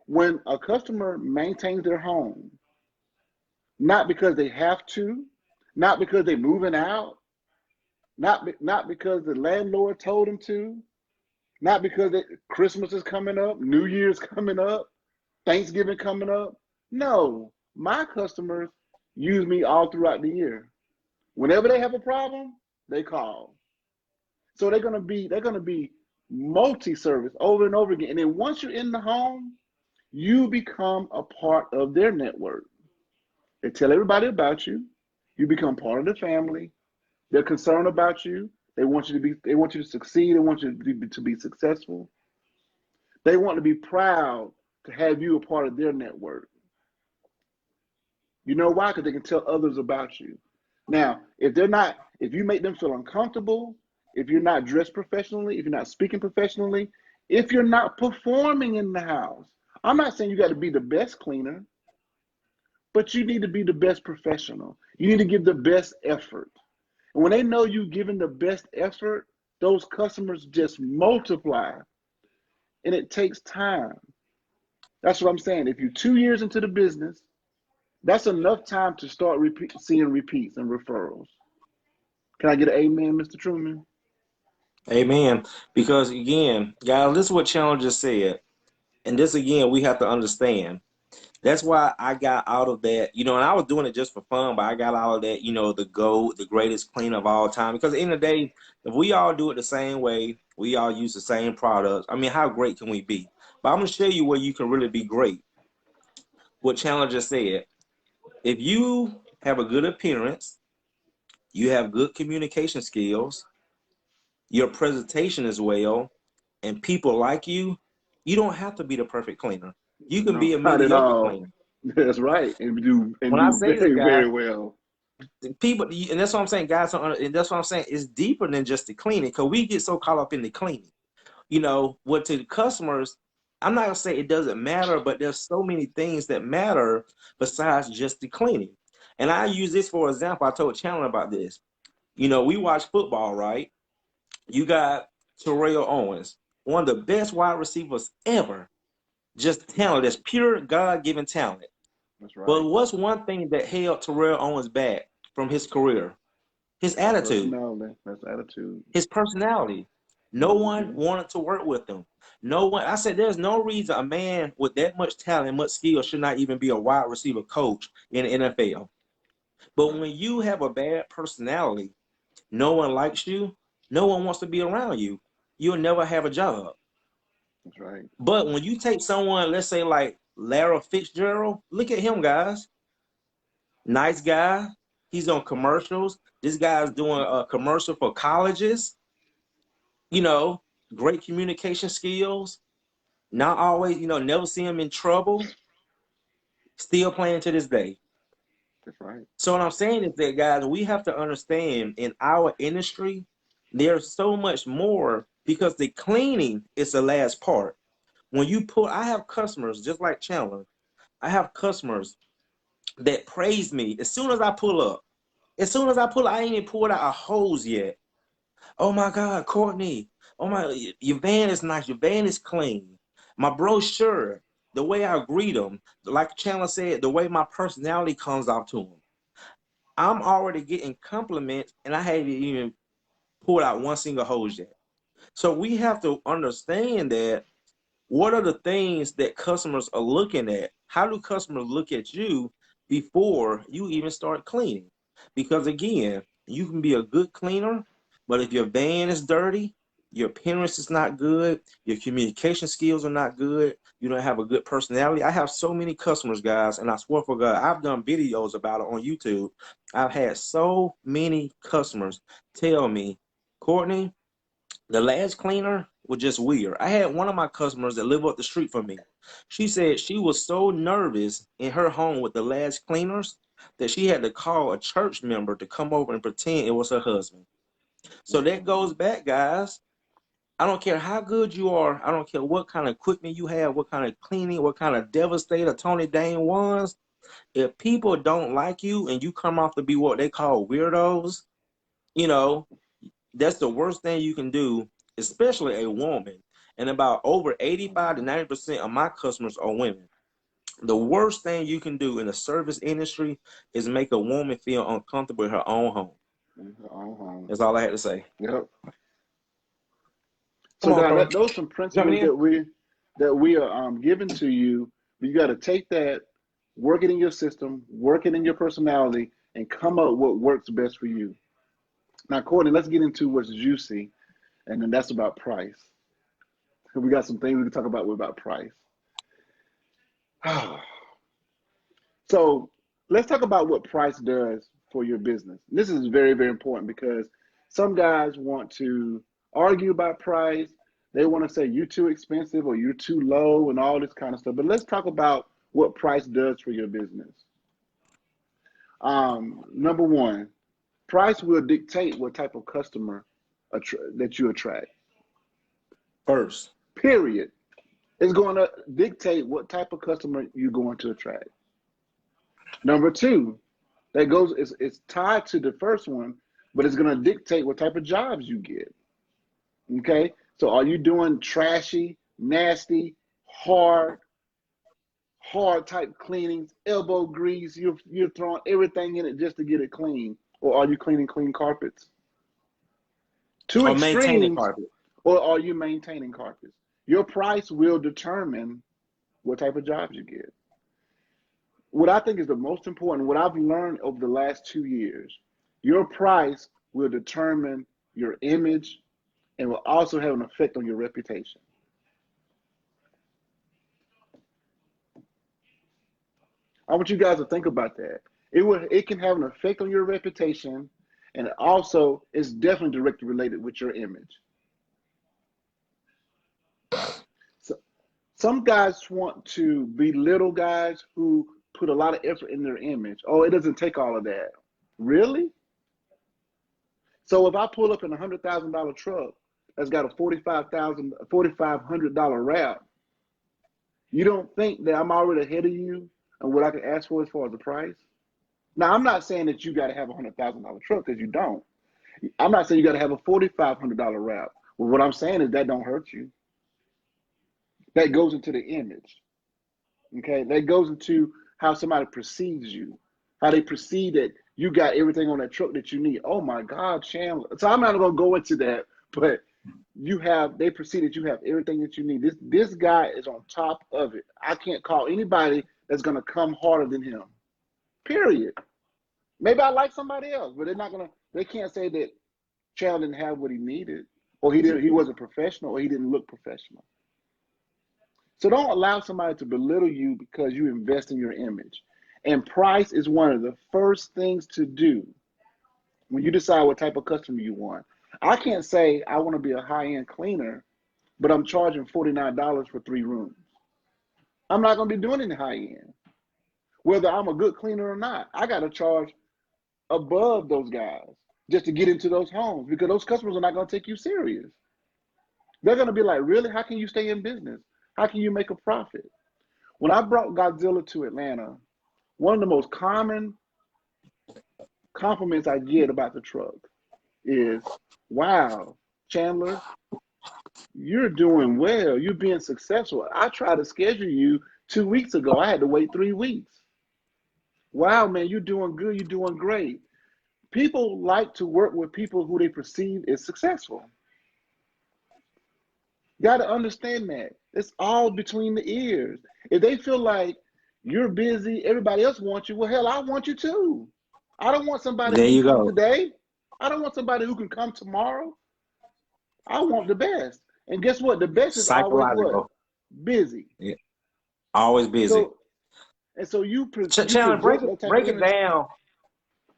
When a customer maintains their home, not because they have to, not because they're moving out, not because the landlord told them to, Not because Christmas is coming up, New Year's coming up, Thanksgiving coming up. No, my customers use me all throughout the year. Whenever they have a problem, they call. So they're gonna be multi-service over and over again. And then once you're in the home, you become a part of their network. They tell everybody about you. You become part of the family. They're concerned about you. They want you to succeed. They want you to be successful. They want to be proud to have you a part of their network. You know why? Because they can tell others about you. Now, if you make them feel uncomfortable, if you're not dressed professionally, if you're not speaking professionally, if you're not performing in the house, I'm not saying you got to be the best cleaner, but you need to be the best professional. You need to give the best effort. And when they know you giving the best effort, those customers just multiply. And it takes time. That's what I'm saying. If you're 2 years into the business, that's enough time to start seeing repeats and referrals. Can I get an amen, Mr. Truman? Amen. Because again, guys, this is what Chandler just said. And this again, we have to understand. That's why I got out of that, and I was doing it just for fun, but I got out of that, the greatest cleaner of all time. Because at the end of the day, if we all do it the same way, we all use the same products, I mean, how great can we be? But I'm going to show you where you can really be great. What Chandler just said, if you have a good appearance, you have good communication skills, your presentation is well, and people like you don't have to be the perfect cleaner. You can No, be a not at mediocre all. cleaner. That's right. And When I do say this, very, guys, very well. people, and that's what I'm saying, guys, and that's what I'm saying, it's deeper than just the cleaning, because we get so caught up in the cleaning. What to the customers, I'm not gonna say it doesn't matter, but there's so many things that matter besides just the cleaning. And I use this for example. I told Chandler about this. We watch football, right? You got Terrell Owens, one of the best wide receivers ever. Just talent, that's pure God-given talent. That's But right. what's one thing that held Terrell Owens back from his career? His attitude, Personality. That's attitude. his personality. No one Mm-hmm. wanted to work with him. No one. I said, there's no reason a man with that much talent and much skill should not even be a wide receiver coach in the NFL. But Right. when you have a bad personality, no one likes you, no one wants to be around you, you'll never have a job. That's right. But when you take someone, let's say like Larry Fitzgerald, look at him, guys. Nice guy. He's on commercials. This guy's doing a commercial for colleges. You know, great communication skills. Not always, never see him in trouble. Still playing to this day. That's right. So what I'm saying is that, guys, we have to understand in our industry, there's so much more, because the cleaning is the last part. When you pull, I have customers just like Chandler. I have customers that praise me as soon as I pull up. As soon as I pull up, I ain't even pulled out a hose yet. Oh my God, Courtney. Oh my, your van is nice. Your van is clean. My brochure, the way I greet them, like Chandler said, the way my personality comes out to them. I'm already getting compliments, and I haven't even pulled out one single hose yet. So we have to understand that. What are the things that customers are looking at? How do customers look at you before you even start cleaning? Because again, you can be a good cleaner, but if your van is dirty, your appearance is not good, your communication skills are not good, you don't have a good personality. I have so many customers, guys, and I swear for God, I've done videos about it on YouTube. I've had so many customers tell me, Courtney, the last cleaner was just weird. I had one of my customers that lived up the street from me. She said she was so nervous in her home with the last cleaners that she had to call a church member to come over and pretend it was her husband. So that goes back, guys. I don't care how good you are. I don't care what kind of equipment you have, what kind of cleaning, what kind of devastator Tony Dane was. If people don't like you and you come off to be what they call weirdos, you know, that's the worst thing you can do, especially a woman. And about over 85 to 90% of my customers are women. The worst thing you can do in the service industry is make a woman feel uncomfortable in her own home. Uh-huh. That's all I had to say. Yep. Come So on, God, coach. those some Jumping principles in. that we are giving to you. But you got to take that, work it in your system, work it in your personality, and come up with what works best for you. Now, Courtney, let's get into what's juicy, and then that's about price. We got some things we can talk about price. So let's talk about what price does for your business. This is very, very important because some guys want to argue about price. They want to say you're too expensive or you're too low and all this kind of stuff. But let's talk about what price does for your business. Number one, price will dictate what type of customer that you attract. First. Period. It's going to dictate what type of customer you're going to attract. Number two, it's tied to the first one, but it's going to dictate what type of jobs you get. Okay? So are you doing trashy, nasty, hard type cleanings, elbow grease, you're throwing everything in it just to get it clean? Or are you cleaning clean carpets? Two Or maintaining extremes, carpet. or are you maintaining carpets? Your price will determine what type of jobs you get. What I think is the most important, what I've learned over the last 2 years, your price will determine your image and will also have an effect on your reputation. I want you guys to think about that. It can have an effect on your reputation, and it also is definitely directly related with your image. So, some guys want to be little guys who put a lot of effort in their image. Oh, it doesn't take all of that. Really? So if I pull up in $100,000 truck that's got a $4,500 wrap, you don't think that I'm already ahead of you and what I can ask for as far as the price? Now, I'm not saying that you got to have a $100,000 truck, because you don't. I'm not saying you got to have a $4,500 wrap. Well, what I'm saying is that don't hurt you. That goes into the image. Okay, that goes into how somebody perceives you, how they perceive that you got everything on that truck that you need. Oh my God, Chandler. So I'm not going to go into that, but they perceive that you have everything that you need. This guy is on top of it. I can't call anybody that's going to come harder than him. Period. Maybe I like somebody else, but they can't say that Chandler didn't have what he needed, or he wasn't professional, or he didn't look professional. So don't allow somebody to belittle you because you invest in your image. And price is one of the first things to do when you decide what type of customer you want. I can't say I want to be a high-end cleaner, but I'm charging $49 for 3 rooms. I'm not going to be doing any high-end. Whether I'm a good cleaner or not, I got to charge above those guys just to get into those homes, because those customers are not going to take you serious. They're going to be like, really? How can you stay in business? How can you make a profit? When I brought Godzilla to Atlanta, one of the most common compliments I get about the truck is, wow, Chandler, you're doing well. You're being successful. I tried to schedule you 2 weeks ago. I had to wait 3 weeks. Wow, man, you're doing good. You're doing great. People like to work with people who they perceive as successful. You got to understand that. It's all between the ears. If they feel like you're busy, everybody else wants you, well, hell, I want you too. I don't want somebody There who can you come go. today. I don't want somebody who can come tomorrow. I want the best. And guess what? The best is always what? Psychological. Busy. Yeah. Always busy. So you Chandler, project that type of break it image. down.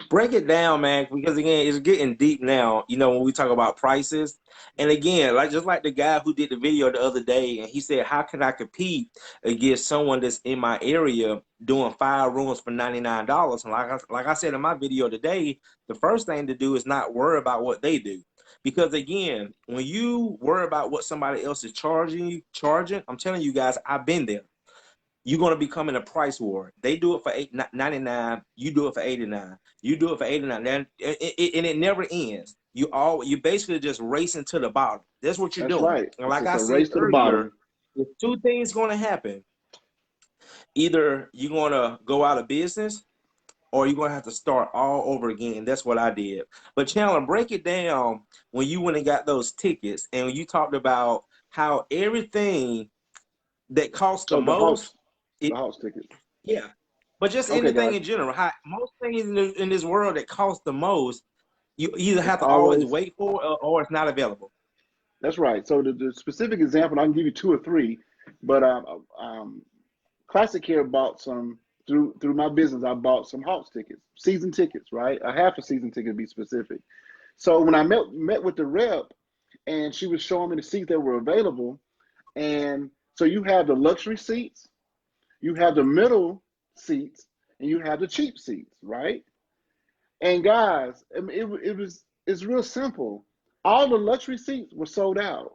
Break it down, man, because again, it's getting deep now, when we talk about prices. And again, just like the guy who did the video the other day, and he said, how can I compete against someone that's in my area doing 5 rooms for $99? And like I said in my video today, the first thing to do is not worry about what they do. Because again, when you worry about what somebody else is charging, I'm telling you guys, I've been there. You're going to become in a price war. They do it for $99. You do it for $89. You do it for $89. And it never ends. You basically just racing to the bottom. That's what you're That's doing. right. And like It's I a said race to the earlier, bottom. there's 2 things going to happen. Either you're going to go out of business, or you're gonna have to start all over again. And that's what I did. But Chandler, break it down when you went and got those tickets, and you talked about how everything that costs the Oh, most, the it, Hawks tickets. yeah. But just Okay, anything guys. in general, how most things in this world that cost the most, you either It's have to always always wait for it, or it's not available. That's right. So the specific example, I can give you two or three, but Classic Care bought some through my business. I bought some Hawks tickets, season tickets, right? A half a season ticket to be specific. So when I met with the rep, and she was showing me the seats that were available, and so you have the luxury seats, you have the middle seats, and you have the cheap seats, right? And guys, I mean, it's real simple. All the luxury seats were sold out.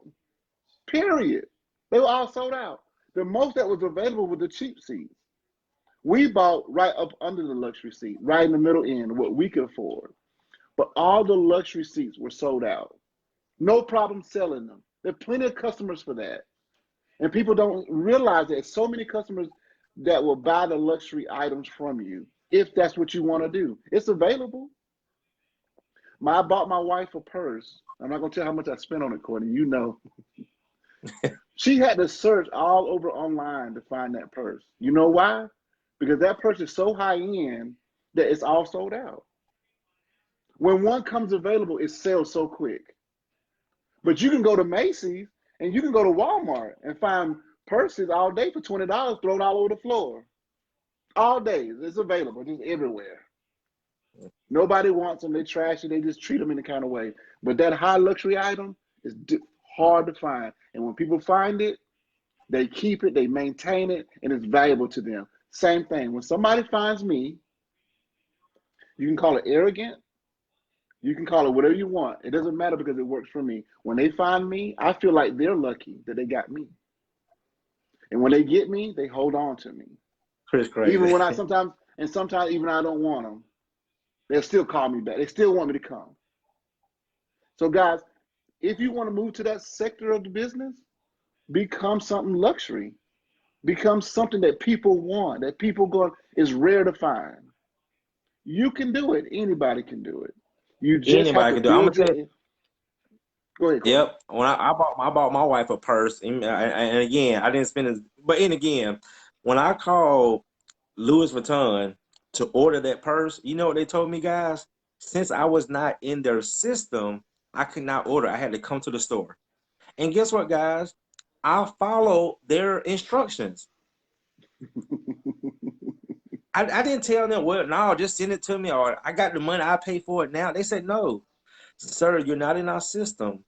Period. They were all sold out. The most that was available were the cheap seats. We bought right up under the luxury seat, right in the middle end, what we could afford. But all the luxury seats were sold out. No problem selling them. There are plenty of customers for that. And people don't realize that so many customers that will buy the luxury items from you if that's what you want to do. It's available. I bought my wife a purse. I'm not going to tell how much I spent on it, Courtney. You know. She had to search all over online to find that purse. You know why? Because that purse is so high end that it's all sold out. When one comes available, it sells so quick. But you can go to Macy's and you can go to Walmart and find purses all day for $20 thrown all over the floor. All day. It's available, just everywhere. Nobody wants them. They trash it. They just treat them in the kind of way. But that high luxury item is hard to find. And when people find it, they keep it, they maintain it, and it's valuable to them. Same thing. When somebody finds me, you can call it arrogant. You can call it whatever you want. It doesn't matter because it works for me. When they find me, I feel like they're lucky that they got me. And when they get me, they hold on to me. Chris, Even crazy. when sometimes even I don't want them, they'll still call me back. They still want me to come. So guys, if you want to move to that sector of the business, become something luxury. Become something that people want, that people go is rare to find. You can do it. Anybody can do it. You just have Anybody to can do it. I'm build gonna your. tell. Go ahead, Courtney. Yep. When I bought my wife a purse, and again, I didn't spend it. But and again, when I called Louis Vuitton to order that purse, you know what they told me, guys? Since I was not in their system, I could not order. I had to come to the store. And guess what, guys? I followed their instructions. I didn't tell them, well, no, just send it to me, or I got the money, I pay for it now. They said, no, sir, you're not in our system.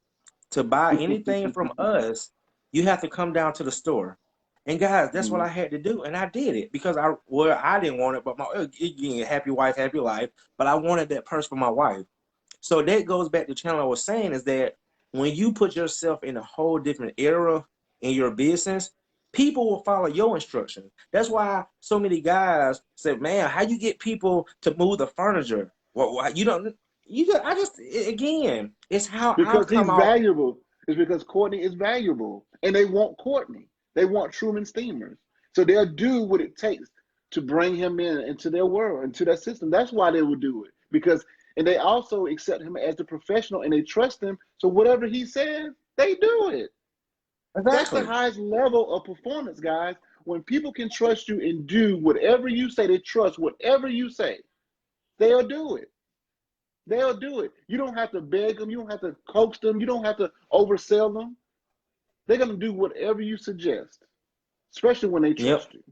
To buy anything from us, you have to come down to the store. And guys, that's what I had to do, and I did it because I didn't want it, but again, happy wife, happy life. But I wanted that purse for my wife. So that goes back to Chandler was saying is that when you put yourself in a whole different era in your business, people will follow your instructions. That's why so many guys say, "Man, how you get people to move the furniture?" Well, you don't. I just again, it's how I've Because he's come out. valuable. It's because Courtney is valuable, and they want Courtney. They want Truman Steamers, so they'll do what it takes to bring him into their world, into their system. That's why they will do it because, and they also accept him as a professional, and they trust him. So whatever he says, they do it. That's the Exactly. highest level of performance, guys. When people can trust you and do whatever you say, they trust whatever you say, they'll do it. They'll do it. You don't have to beg them. You don't have to coax them. You don't have to oversell them. They're going to do whatever you suggest, especially when they Yep. trust you.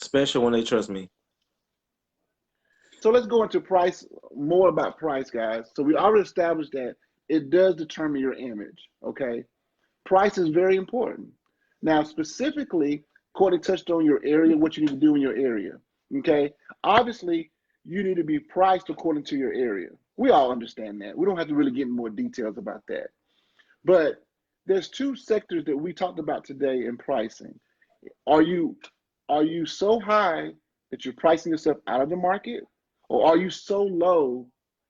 Especially when they trust me. So let's go into price, more about price, guys. So we already established that it does determine your image, okay? Price is very important. Now, specifically, Courtney touched on your area, what you need to do in your area, okay? Obviously, you need to be priced according to your area. We all understand that. We don't have to really get into more details about that. But there's two sectors that we talked about today in pricing. Are you so high that you're pricing yourself out of the market? Or are you so low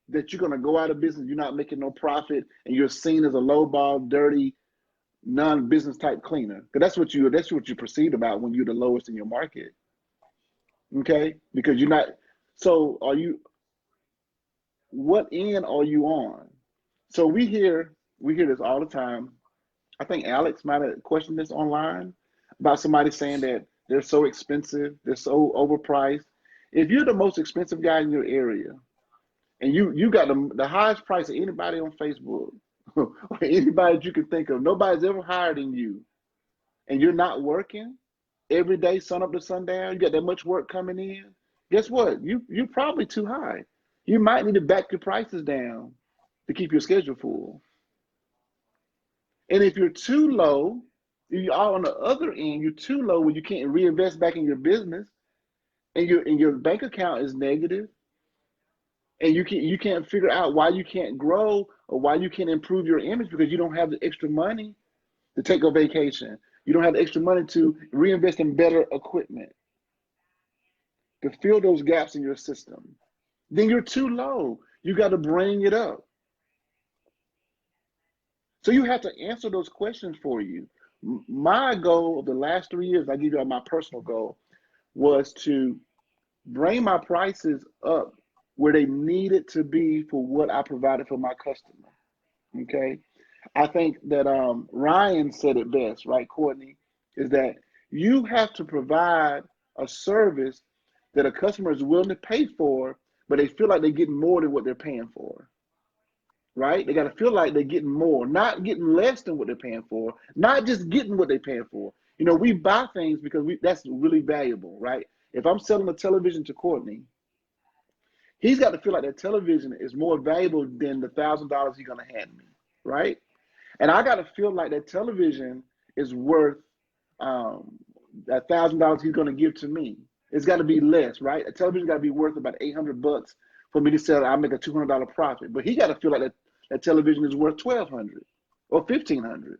that you're gonna go out of business, you're not making no profit, and you're seen as a lowball, dirty, non-business type cleaner? Because that's what you perceived about when you're the lowest in your market. Okay? Because you're not So what end are you on? So we hear this all the time. I think Alex might have questioned this online about somebody saying that they're so expensive, they're so overpriced. If you're the most expensive guy in your area and you got the highest price of anybody on Facebook or anybody that you can think of, nobody's ever hired than you, and you're not working every day, sun up to sundown, you got that much work coming in, guess what? You're probably too high. You might need to back your prices down to keep your schedule full. And if you're too low, you are on the other end, you're too low where you can't reinvest back in your business and your bank account is negative and you can't figure out why you can't grow or why you can't improve your image because you don't have the extra money to take a vacation. You don't have the extra money to reinvest in better equipment to fill those gaps in your system. Then you're too low. You got to bring it up. So you have to answer those questions for you. My goal of the last 3 years, I give you my personal goal, was to bring my prices up where they needed to be for what I provided for my customer. Okay. I think that Ryan said it best, right, Courtney, is that you have to provide a service that a customer is willing to pay for, but they feel like they're getting more than what they're paying for, right? They got to feel like they're getting more, not getting less than what they're paying for, not just getting what they're paying for. We buy things because that's really valuable, right? If I'm selling a television to Courtney, he's got to feel like that television is more valuable than the $1,000 he's going to hand me, right? And I got to feel like that television is worth that $1,000 he's going to give to me. It's got to be less, right? A television got to be worth about $800 for me to sell it. I make a $200 profit, but he got to feel like that television is worth $1,200 or $1,500.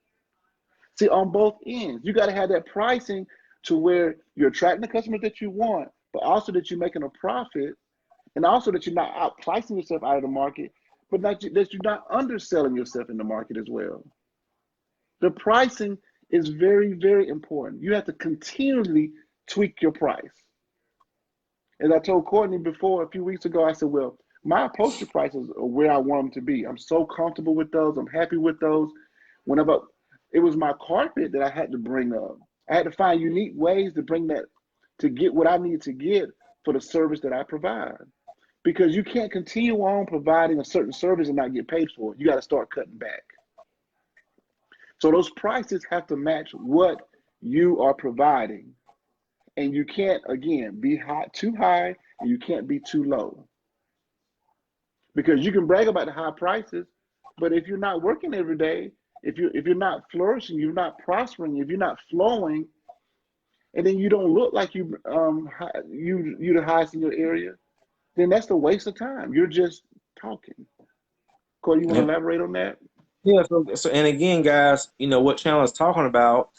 See, on both ends, you got to have that pricing to where you're attracting the customers that you want, but also that you're making a profit, and also that you're not outpricing yourself out of the market, but that you're not underselling yourself in the market as well. The pricing is very, very important. You have to continually tweak your price. As I told Courtney before a few weeks ago, I said, well, my upholstery prices are where I want them to be. I'm so comfortable with those. I'm happy with those. Whenever it was my carpet that I had to bring up, I had to find unique ways to bring that, to get what I need to get for the service that I provide. Because you can't continue on providing a certain service and not get paid for it. You got to start cutting back. So those prices have to match what you are providing. And you can't, again, be too high, and you can't be too low. Because you can brag about the high prices, but if you're not working every day, if you're not flourishing, you're not prospering, if you're not flowing, and then you don't look like you're the highest in your area, then that's a waste of time. You're just talking. Corey, you want to elaborate on that? Yeah, so and again, guys, what Chandler's talking about.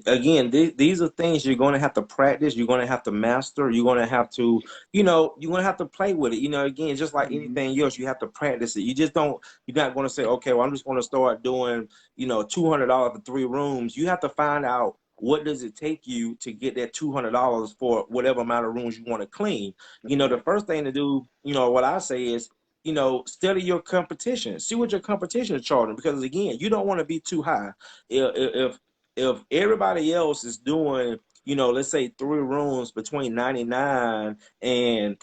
Again, these are things you're going to have to practice. You're going to have to master. You're going to have to, you're going to have to play with it. Again, just like anything else, you have to practice it. You just don't. You're not going to say, okay, well, I'm just going to start doing, $200 for 3 rooms. You have to find out what does it take you to get that $200 for whatever amount of rooms you want to clean. The first thing to do, what I say is, study your competition. See what your competition is charging, because again, you don't want to be too high. If everybody else is doing, let's say 3 rooms between 99 and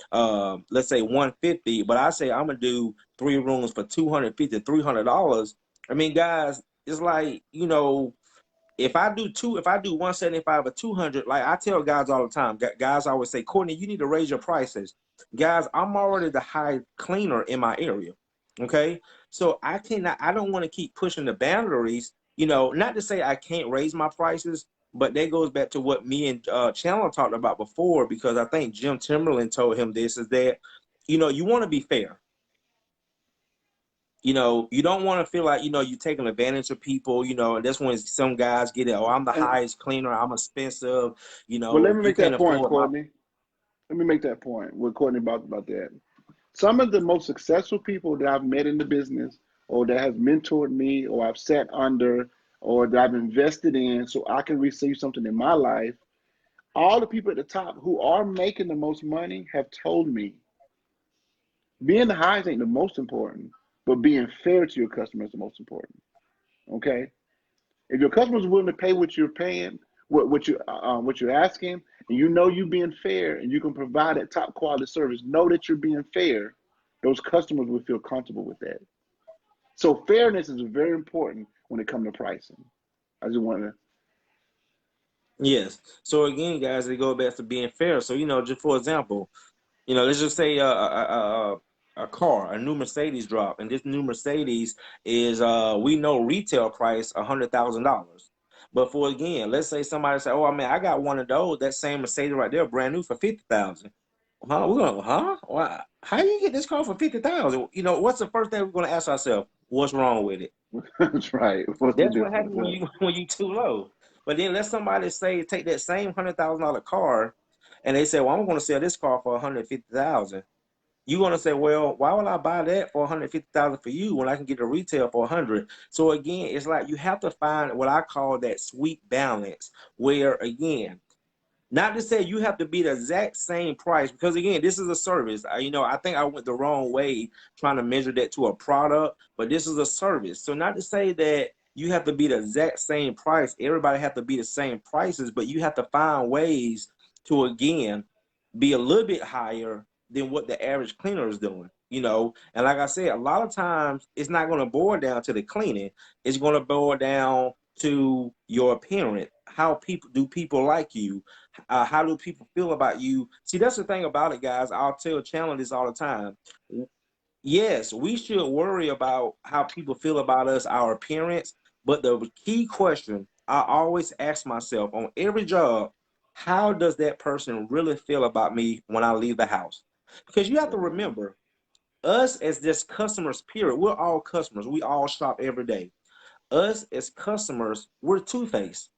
let's say 150, but I say I'm gonna do 3 rooms for $250, $300. I mean, guys, it's like, if I do 175 or 200, like I tell guys all the time, guys always say, Courtney, you need to raise your prices. Guys, I'm already the high cleaner in my area. Okay. So I don't want to keep pushing the boundaries, not to say I can't raise my prices, but that goes back to what me and Chandler talked about before, because I think Jim Timberland told him this, is that, you want to be fair. You don't want to feel like, you're taking advantage of people, and that's when some guys get it. Oh, I'm the highest cleaner. I'm expensive. Well, let me You make can't that point, afford Courtney. Let me make that point with Courtney about that. Some of the most successful people that I've met in the business, or that have mentored me, or I've sat under, or that I've invested in so I can receive something in my life, all the people at the top who are making the most money have told me Being the highest ain't the most important, but being fair to your customer is the most important. Okay, if your customer's willing to pay what you're paying, what you're asking, and you know you being fair, and you can provide that top quality service, know that you're being fair. Those customers will feel comfortable with that. So fairness is very important when it comes to pricing. I just want to. Yes. So again, guys, they go back to being fair. So just for example, let's just say a car, a new Mercedes drop, and this new Mercedes is we know retail price $100,000. But for again, let's say somebody say, "Oh, I mean, I got one of those, that same Mercedes right there, brand new for 50,000." Huh? We're gonna, huh? Why? How you get this car for 50,000? What's the first thing we're gonna ask ourselves? What's wrong with it? That's right. What's the That's what difference? happens when you too low. But then let somebody say take that same $100,000 car, and they say, "Well, I'm going to sell this car for 150,000." You're going to say, "Well, why would I buy that for 150,000 for you when I can get a retail for 100?" So again, it's like you have to find what I call that sweet balance, where again, not to say you have to be the exact same price, because again, this is a service. I think I went the wrong way trying to measure that to a product, but this is a service. So not to say that you have to be the exact same price. Everybody have to be the same prices, but you have to find ways to again be a little bit higher than what the average cleaner is doing. And like I said, a lot of times it's not going to boil down to the cleaning. It's going to boil down to your appearance. How people like you? How do people feel about you? See, that's the thing about it, guys. I'll tell Chandler this all the time. Yes, we should worry about how people feel about us, our appearance. But the key question I always ask myself on every job, how does that person really feel about me when I leave the house? Because you have to remember, us as this customers, period, we're all customers. We all shop every day. Us as customers, we're two-faced.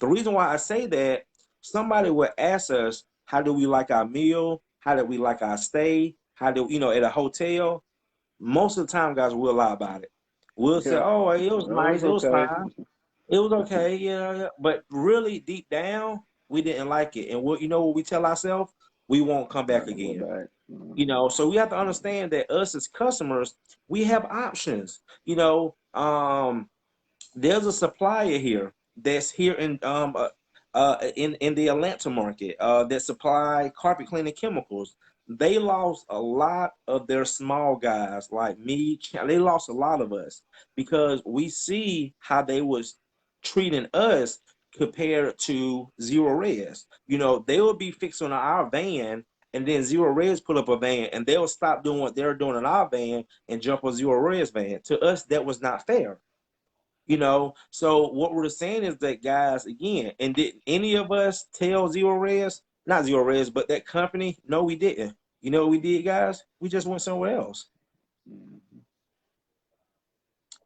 The reason why I say that, somebody will ask us, how do we like our meal? How do we like our stay? How do, at a hotel? Most of the time, guys, we'll lie about it. We'll say, Yeah, oh, it was no, nice. it's It was okay. fine. It was okay. Yeah, yeah. But really, deep down, we didn't like it. And what we tell ourselves? We won't come back Not gonna go again. back. So we have to understand that us as customers, we have options. There's a supplier here that's here in the Atlanta market that supply carpet cleaning chemicals. They lost a lot of their small guys like me. They lost a lot of us because we see how they was treating us compared to Zero Res. They will be fixing our van, and then Zero Res put up a van, and they'll stop doing what they're doing in our van and jump on Zero Res van. To us, that was not fair. So what we're saying is that, guys, again, and did any of us tell Zero Res, not Zero Res, but that company? No, we didn't. You know what we did, guys? We just went somewhere else.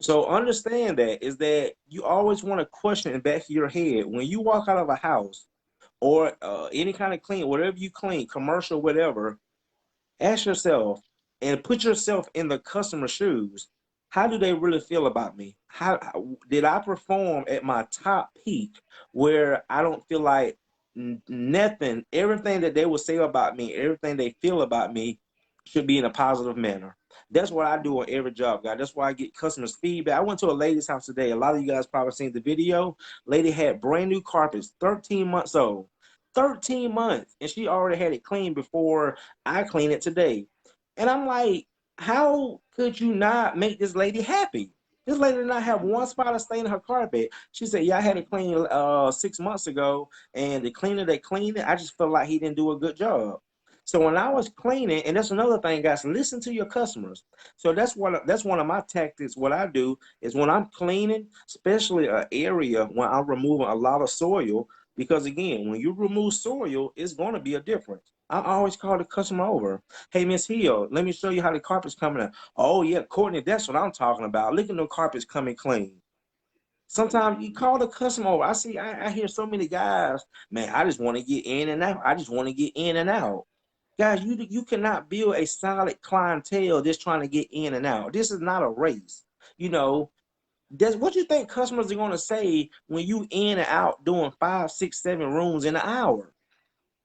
So understand that is that you always want to question in the back of your head when you walk out of a house or any kind of clean, whatever you clean, commercial, whatever. Ask yourself and put yourself in the customer's shoes. How do they really feel about me? How did I perform at my top peak where I don't feel like nothing, everything that they will say about me, everything they feel about me should be in a positive manner. That's what I do on every job, guys. That's why I get customers feedback. I went to a lady's house today. A lot of you guys probably seen the video. Lady had brand new carpets, 13 months old. 13 months, and she already had it cleaned before I clean it today. And I'm like, how could you not make this lady happy? This lady did not have one spot of stain in her carpet. She said, yeah, I had it cleaned 6 months ago, and the cleaner that cleaned it, I just felt like he didn't do a good job. So when I was cleaning, and that's another thing, guys, listen to your customers. So that's one of my tactics. What I do is when I'm cleaning, especially an area when I'm removing a lot of soil, because again, when you remove soil, it's going to be a difference. I always call the customer over. Hey, Miss Hill, let me show you how the carpet's coming in. Oh, yeah, Courtney, that's what I'm talking about. Look at the carpets coming clean. Sometimes you call the customer over. I hear so many guys, man, I just want to get in and out. I just want to get in and out. Guys, you cannot build a solid clientele just trying to get in and out. This is not a race. You know, that's what you think customers are going to say when you in and out doing 5, 6, 7 rooms in an hour.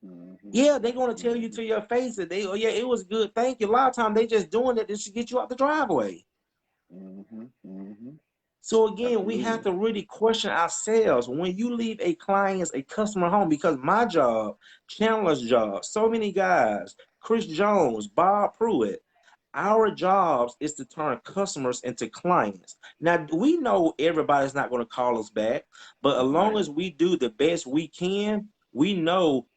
Mm-hmm. Yeah, they're gonna tell you Mm-hmm. to your face that oh yeah, it was good. Thank you. A lot of times they just doing it just to get you out the driveway. Mm-hmm. Mm-hmm. So again, we have Absolutely. to really question ourselves when you leave a customer home, because my job, Chandler's job, so many guys, Chris Jones, Bob Pruitt, our jobs is to turn customers into clients. Now we know everybody's not going to call us back, but as long Right. as we do the best we can, we know,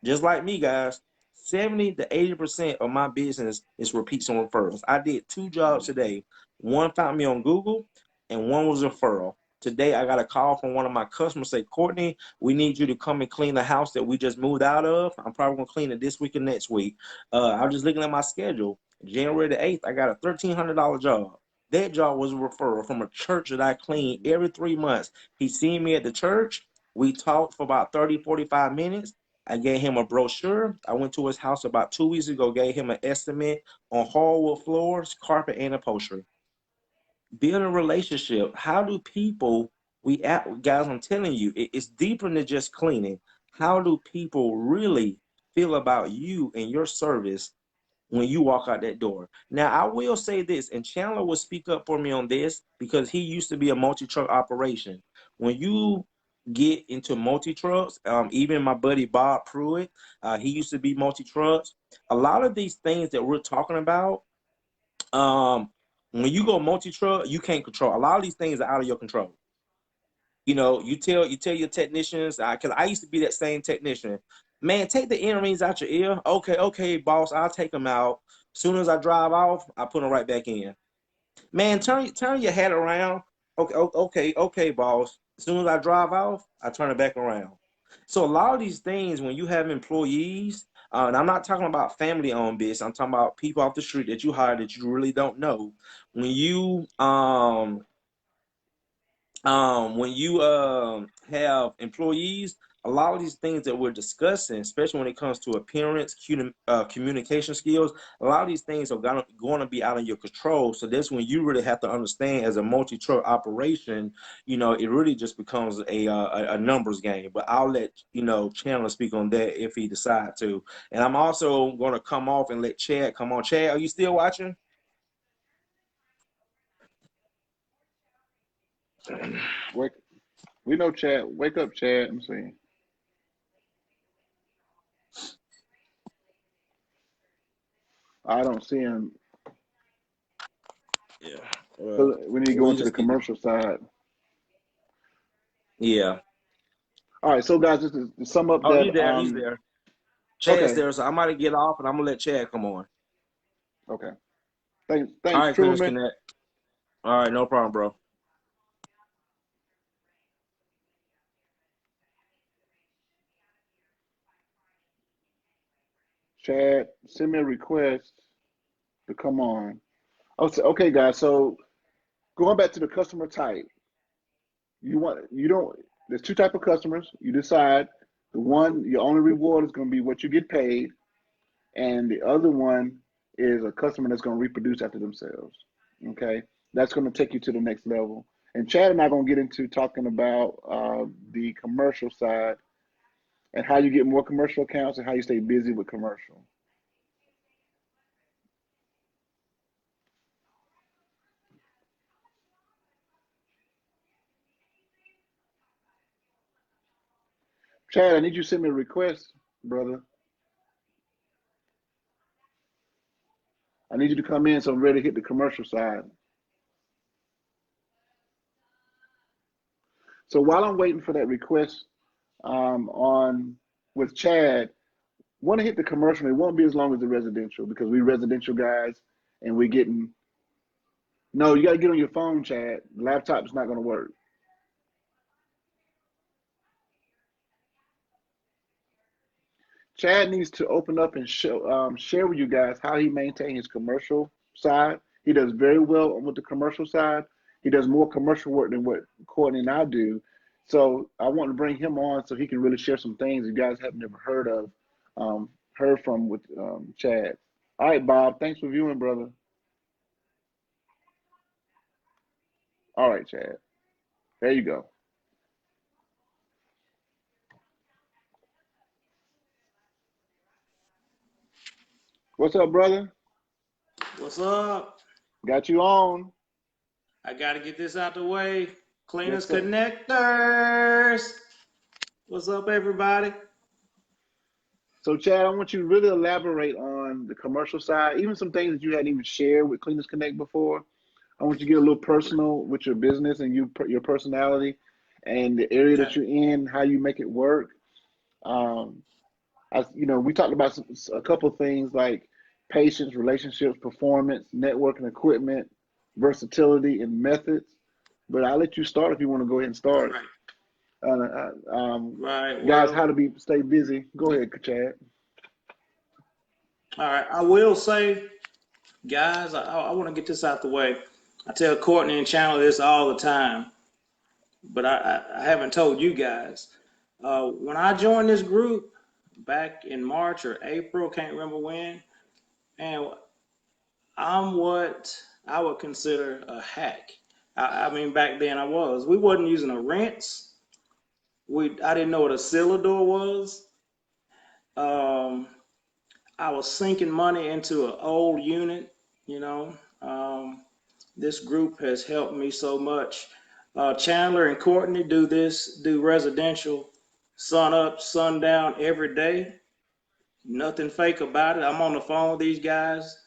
just like me, guys, 70 to 80% of my business is repeats and referrals. I did 2 jobs Mm-hmm. today. One found me on Google and one was a referral. Today, I got a call from one of my customers say, Courtney, we need you to come and clean the house that we just moved out of. I'm probably going to clean it this week and next week. I'm just looking at my schedule. January the 8th, I got a $1,300 job. That job was a referral from a church that I clean Mm-hmm. every 3 months. He seen me at the church. We talked for about 30, 45 minutes. I gave him a brochure. I went to his house about 2 weeks ago, gave him an estimate on hardwood floors, carpet, and upholstery. Build a relationship. How do people, guys, I'm telling you, it's deeper than just cleaning. How do people really feel about you and your service when you walk out that door? Now, I will say this, and Chandler will speak up for me on this because he used to be a multi-truck operation. When you get into multi-trucks, even my buddy Bob Pruitt, he used to be multi-trucks. A lot of these things that we're talking about, um, when you go multi-truck, you can't control. A lot of these things are out of your control. You tell your technicians, because I used to be that same technician. Man, take the earrings out your ear. Okay, boss, I'll take them out. As soon as I drive off, I put them right back in. Man, turn your hat around. Okay, boss. As soon as I drive off, I turn it back around. So a lot of these things, when you have employees, and I'm not talking about family-owned business, I'm talking about people off the street that you hire that you really don't know. When you have employees, a lot of these things that we're discussing, especially when it comes to appearance, communication skills, a lot of these things are going to be out of your control. So that's when you really have to understand, as a multi-truck operation, it really just becomes a numbers game. But I'll let Chandler speak on that if he decides to. And I'm also going to come off and let Chad come on. Chad, are you still watching? Wake. We know Chad. Wake up, Chad. I'm saying. I don't see him. Yeah. Well, So we need to go we into the just keep. commercial side. Yeah. All right. So guys, just to sum up Oh, that. he's there. He's there. Chad's Okay. there, so I'm about to get off and I'm gonna let Chad come on. Okay. Thanks. All Thanks, right, Clearance Truman. Connect. All right, no problem, bro. Chad, send me a request to come on. Okay, guys. So going back to the customer type, you don't. There's two type of customers. You decide the one your only reward is going to be what you get paid, and the other one is a customer that's going to reproduce after themselves. Okay, that's going to take you to the next level. And Chad and I are going to get into talking about the commercial side and how you get more commercial accounts and how you stay busy with commercial. Chad, I need you to send me a request, brother. I need you to come in so I'm ready to hit the commercial side. So while I'm waiting for that request on with Chad, want to hit the commercial. It won't be as long as the residential because we residential guys and we're getting. No, you got to get on your phone, Chad. The laptop's not going to work. Chad needs to open up and share with you guys how he maintains his commercial side. He does very well with the commercial side. He does more commercial work than what Courtney and I do. So I want to bring him on so he can really share some things you guys have never heard from with Chad. All right, Bob. Thanks for viewing, brother. All right, Chad. There you go. What's up, brother? What's up? Got you on. I got to get this out the way. Yes, Cleaners sir. Connectors. What's up, everybody? So, Chad, I want you to really elaborate on the commercial side, even some things that you hadn't even shared with Cleaners Connect before. I want you to get a little personal with your business and your personality and the area that Okay. you're in, how you make it work. Um, we talked about a couple of things like patience, relationships, performance, networking, equipment, versatility, and methods. But I'll let you start if you want to go ahead and start. Right. Right. Guys, Well, how to stay busy. Go ahead, Chad. all right. I will say, guys, I want to get this out the way. I tell Courtney and Chandler this all the time, but I haven't told you guys. When I joined this group back in March or April, can't remember when, and I'm what I would consider a hack. I mean, back then I was. We wasn't using a rinse. I didn't know what a sealer door was. Um, I was sinking money into an old unit. You know, this group has helped me so much. Chandler and Courtney do residential, sun up, sun down every day. Nothing fake about it. I'm on the phone with these guys.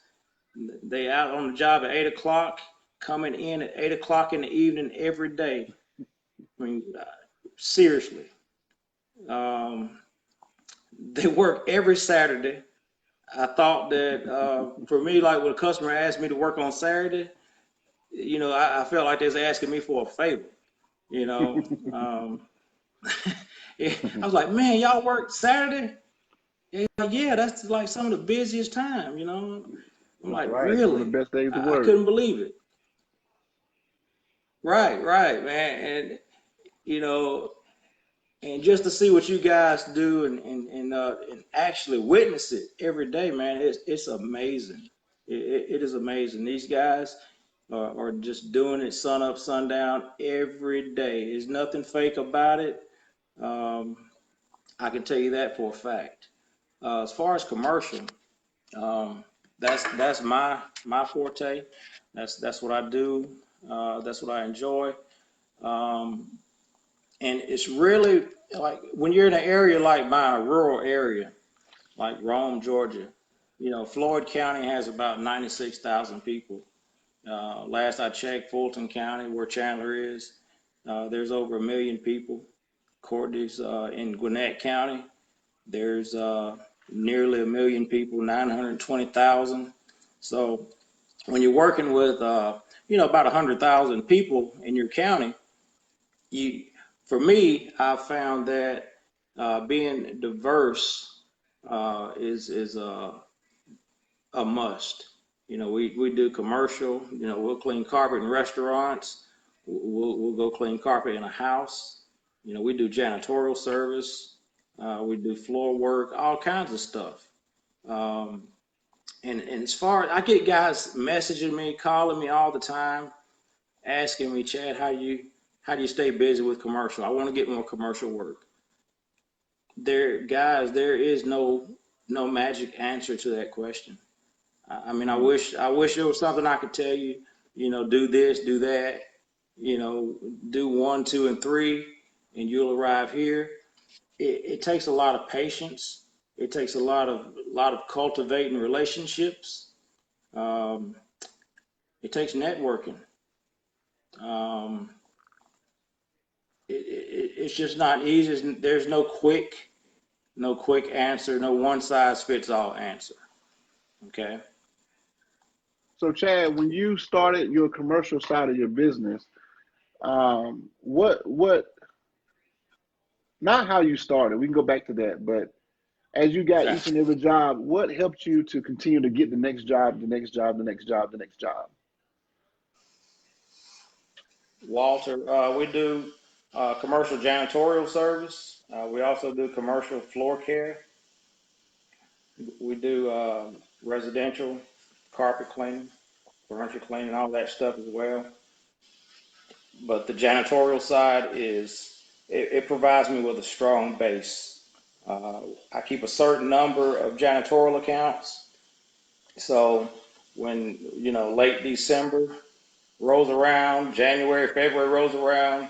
They out on the job at 8 o'clock, coming in at 8 o'clock in the evening every day. I mean, seriously. Um, they work every Saturday. I thought that for me, like when a customer asked me to work on Saturday, I felt like they was asking me for a favor. You know, I was like, man, y'all work Saturday? Like, yeah, that's like some of the busiest time. I'm That's like, right. Some of the really? best days to I work. couldn't believe it. Right, man, you know, and just to see what you guys do and actually witness it every day, man, it's amazing. It is amazing. These guys are just doing it sun up, sundown every day. There's nothing fake about it. Um, I can tell you that for a fact. As far as commercial, um, that's my forte. That's what I do. That's what I enjoy. Um, and it's really like when you're in an area like mine, a rural area like Rome, Georgia. Floyd County has about 96,000 people. Last I checked, Fulton County, where Chandler is, there's over 1 million people. Courtney's in Gwinnett County. There's nearly 1 million people, 920,000. So when you're working with, about 100,000 people in your county, you, for me, I found that being diverse is a must. We do commercial. We'll clean carpet in restaurants. We'll go clean carpet in a house. We do janitorial service. We do floor work, all kinds of stuff. Um, and as far as I get guys messaging me, calling me all the time, asking me, Chad, how do you stay busy with commercial? I want to get more commercial work. There is no magic answer to that question. I mean, I wish there was something I could tell you, do this, do that, do 1, 2, and 3, and you'll arrive here. It takes a lot of patience. It takes a lot of cultivating relationships. Um, it takes networking. Um, it's just not easy. There's no quick answer, no one size fits all answer. Okay. So, Chad, when you started your commercial side of your business, what, not how you started, we can go back to that, but as you got Okay. each and every job, what helped you to continue to get the next job, the next job, the next job, the next job? Walter, we do commercial janitorial service. We also do commercial floor care. We do residential carpet cleaning, furniture cleaning, all that stuff as well. But the janitorial side it provides me with a strong base. I keep a certain number of janitorial accounts. So when, late December rolls around, January, February rolls around,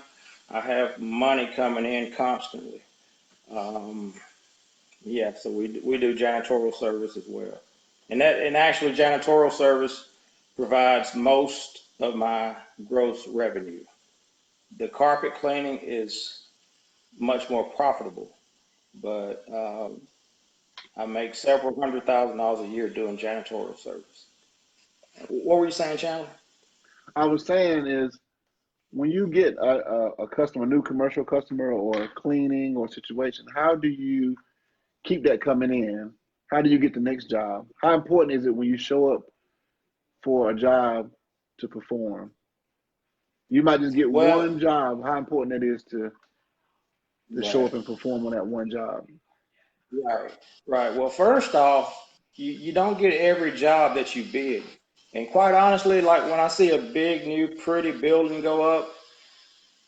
I have money coming in constantly. Um, yeah, so we do janitorial service as well. And actually janitorial service provides most of my gross revenue. The carpet cleaning is much more profitable, but I make several $100,000 a year doing janitorial service. What were you saying, Chandler? I was saying is when you get a customer, a new commercial customer or cleaning or situation, how do you keep that coming in? How do you get the next job? How important is it when you show up for a job to perform? You might just get Well, one job. How important that is to show right, up and perform on that one job? right, right. Well, first off, you don't get every job that you bid. And quite honestly, like when I see a big, new, pretty building go up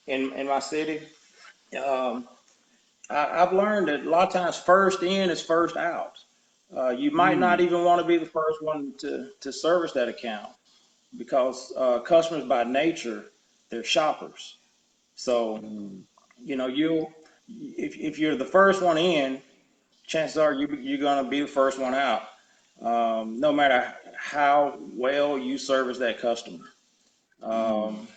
in my city, um, I've learned that a lot of times first in is first out. You might not Mm, even want to be the first one to service that account because customers by nature, they're shoppers. So, mm, you if you're the first one in, chances are you're going to be the first one out, no matter how well you service that customer. mm, Um,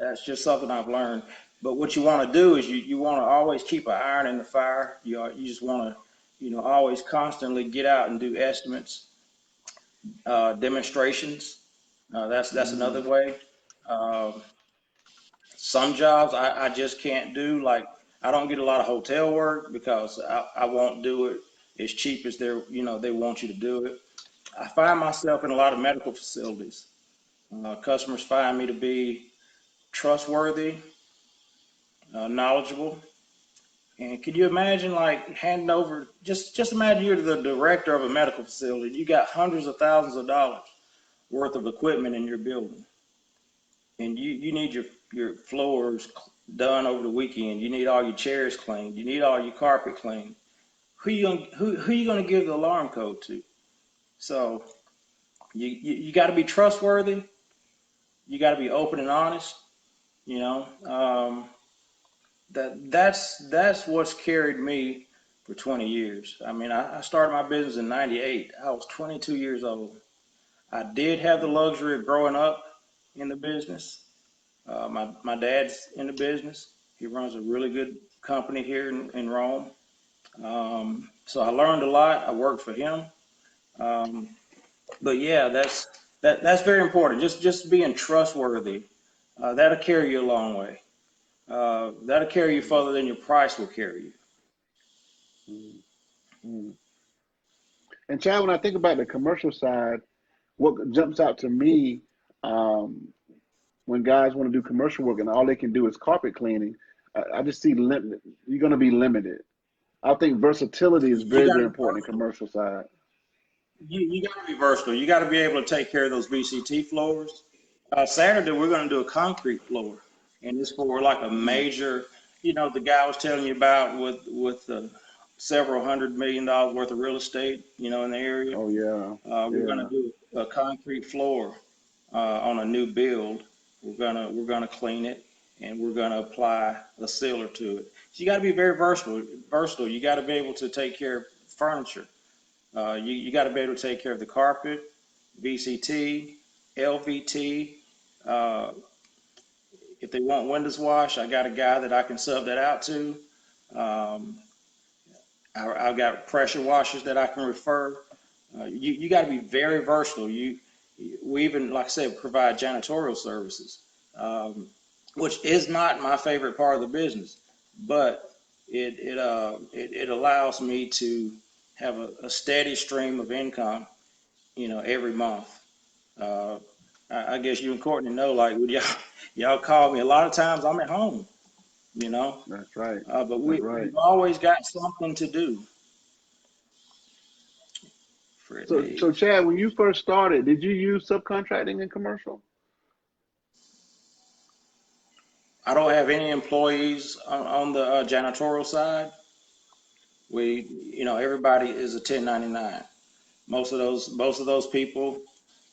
that's just something I've learned. But what you want to do is you want to always keep an iron in the fire. You just want to, always constantly get out and do estimates, demonstrations. That's another mm, way. Um, some jobs I just can't do. Like I don't get a lot of hotel work because I won't do it as cheap as they want you to do it. I find myself in a lot of medical facilities. Customers find me to be trustworthy, knowledgeable. And could you imagine like handing over, just imagine you're the director of a medical facility. You got hundreds of thousands of dollars worth of equipment in your building. And you need your floors done over the weekend. You need all your chairs cleaned. You need all your carpet cleaned. Who you gonna give the alarm code to? So you got to be trustworthy. You got to be open and honest. You know, that's what's carried me for 20 years. I mean, I started my business in '98. I was 22 years old. I did have the luxury of growing up in the business. My dad's in the business. He runs a really good company here in Rome. So I learned a lot. I worked for him. Um, but yeah, that's very important. Just being trustworthy. That'll carry you a long way. That'll carry you mm, further than your price will carry you. mm, mm. And Chad, when I think about the commercial side, what jumps out to me um, when guys want to do commercial work and all they can do is carpet cleaning, I just see you're going to be limited. I think versatility is You very, got very to be important in versatile. commercial side. You got to be versatile. You got to be able to take care of those VCT floors. Saturday we're going to do a concrete floor, and it's for like a Mm. major. The guy I was telling you about with several $100 million worth of real estate. In the area. Oh yeah, We're going to yeah. do a concrete floor on a new build. We're gonna clean it, and we're gonna apply a sealer to it. So you got to be very versatile. Versatile. You got to be able to take care of furniture. You got to be able to take care of the carpet, VCT, LVT. Uh, if they want windows wash, I got a guy that I can sub that out to. Um, I've got pressure washers that I can refer. You got to be very versatile. We even, like I said, provide janitorial services, um, which is not my favorite part of the business, but it allows me to have a steady stream of income, every month. Uh, I guess you and Courtney know, like, would y'all call me a lot of times. I'm at home, you know, That's right. but That's right. we've always got something to do. Fred So Hayes. Chad, when you first started, did you use subcontracting in commercial? I don't have any employees on the janitorial side. Everybody is a 1099. Most of those people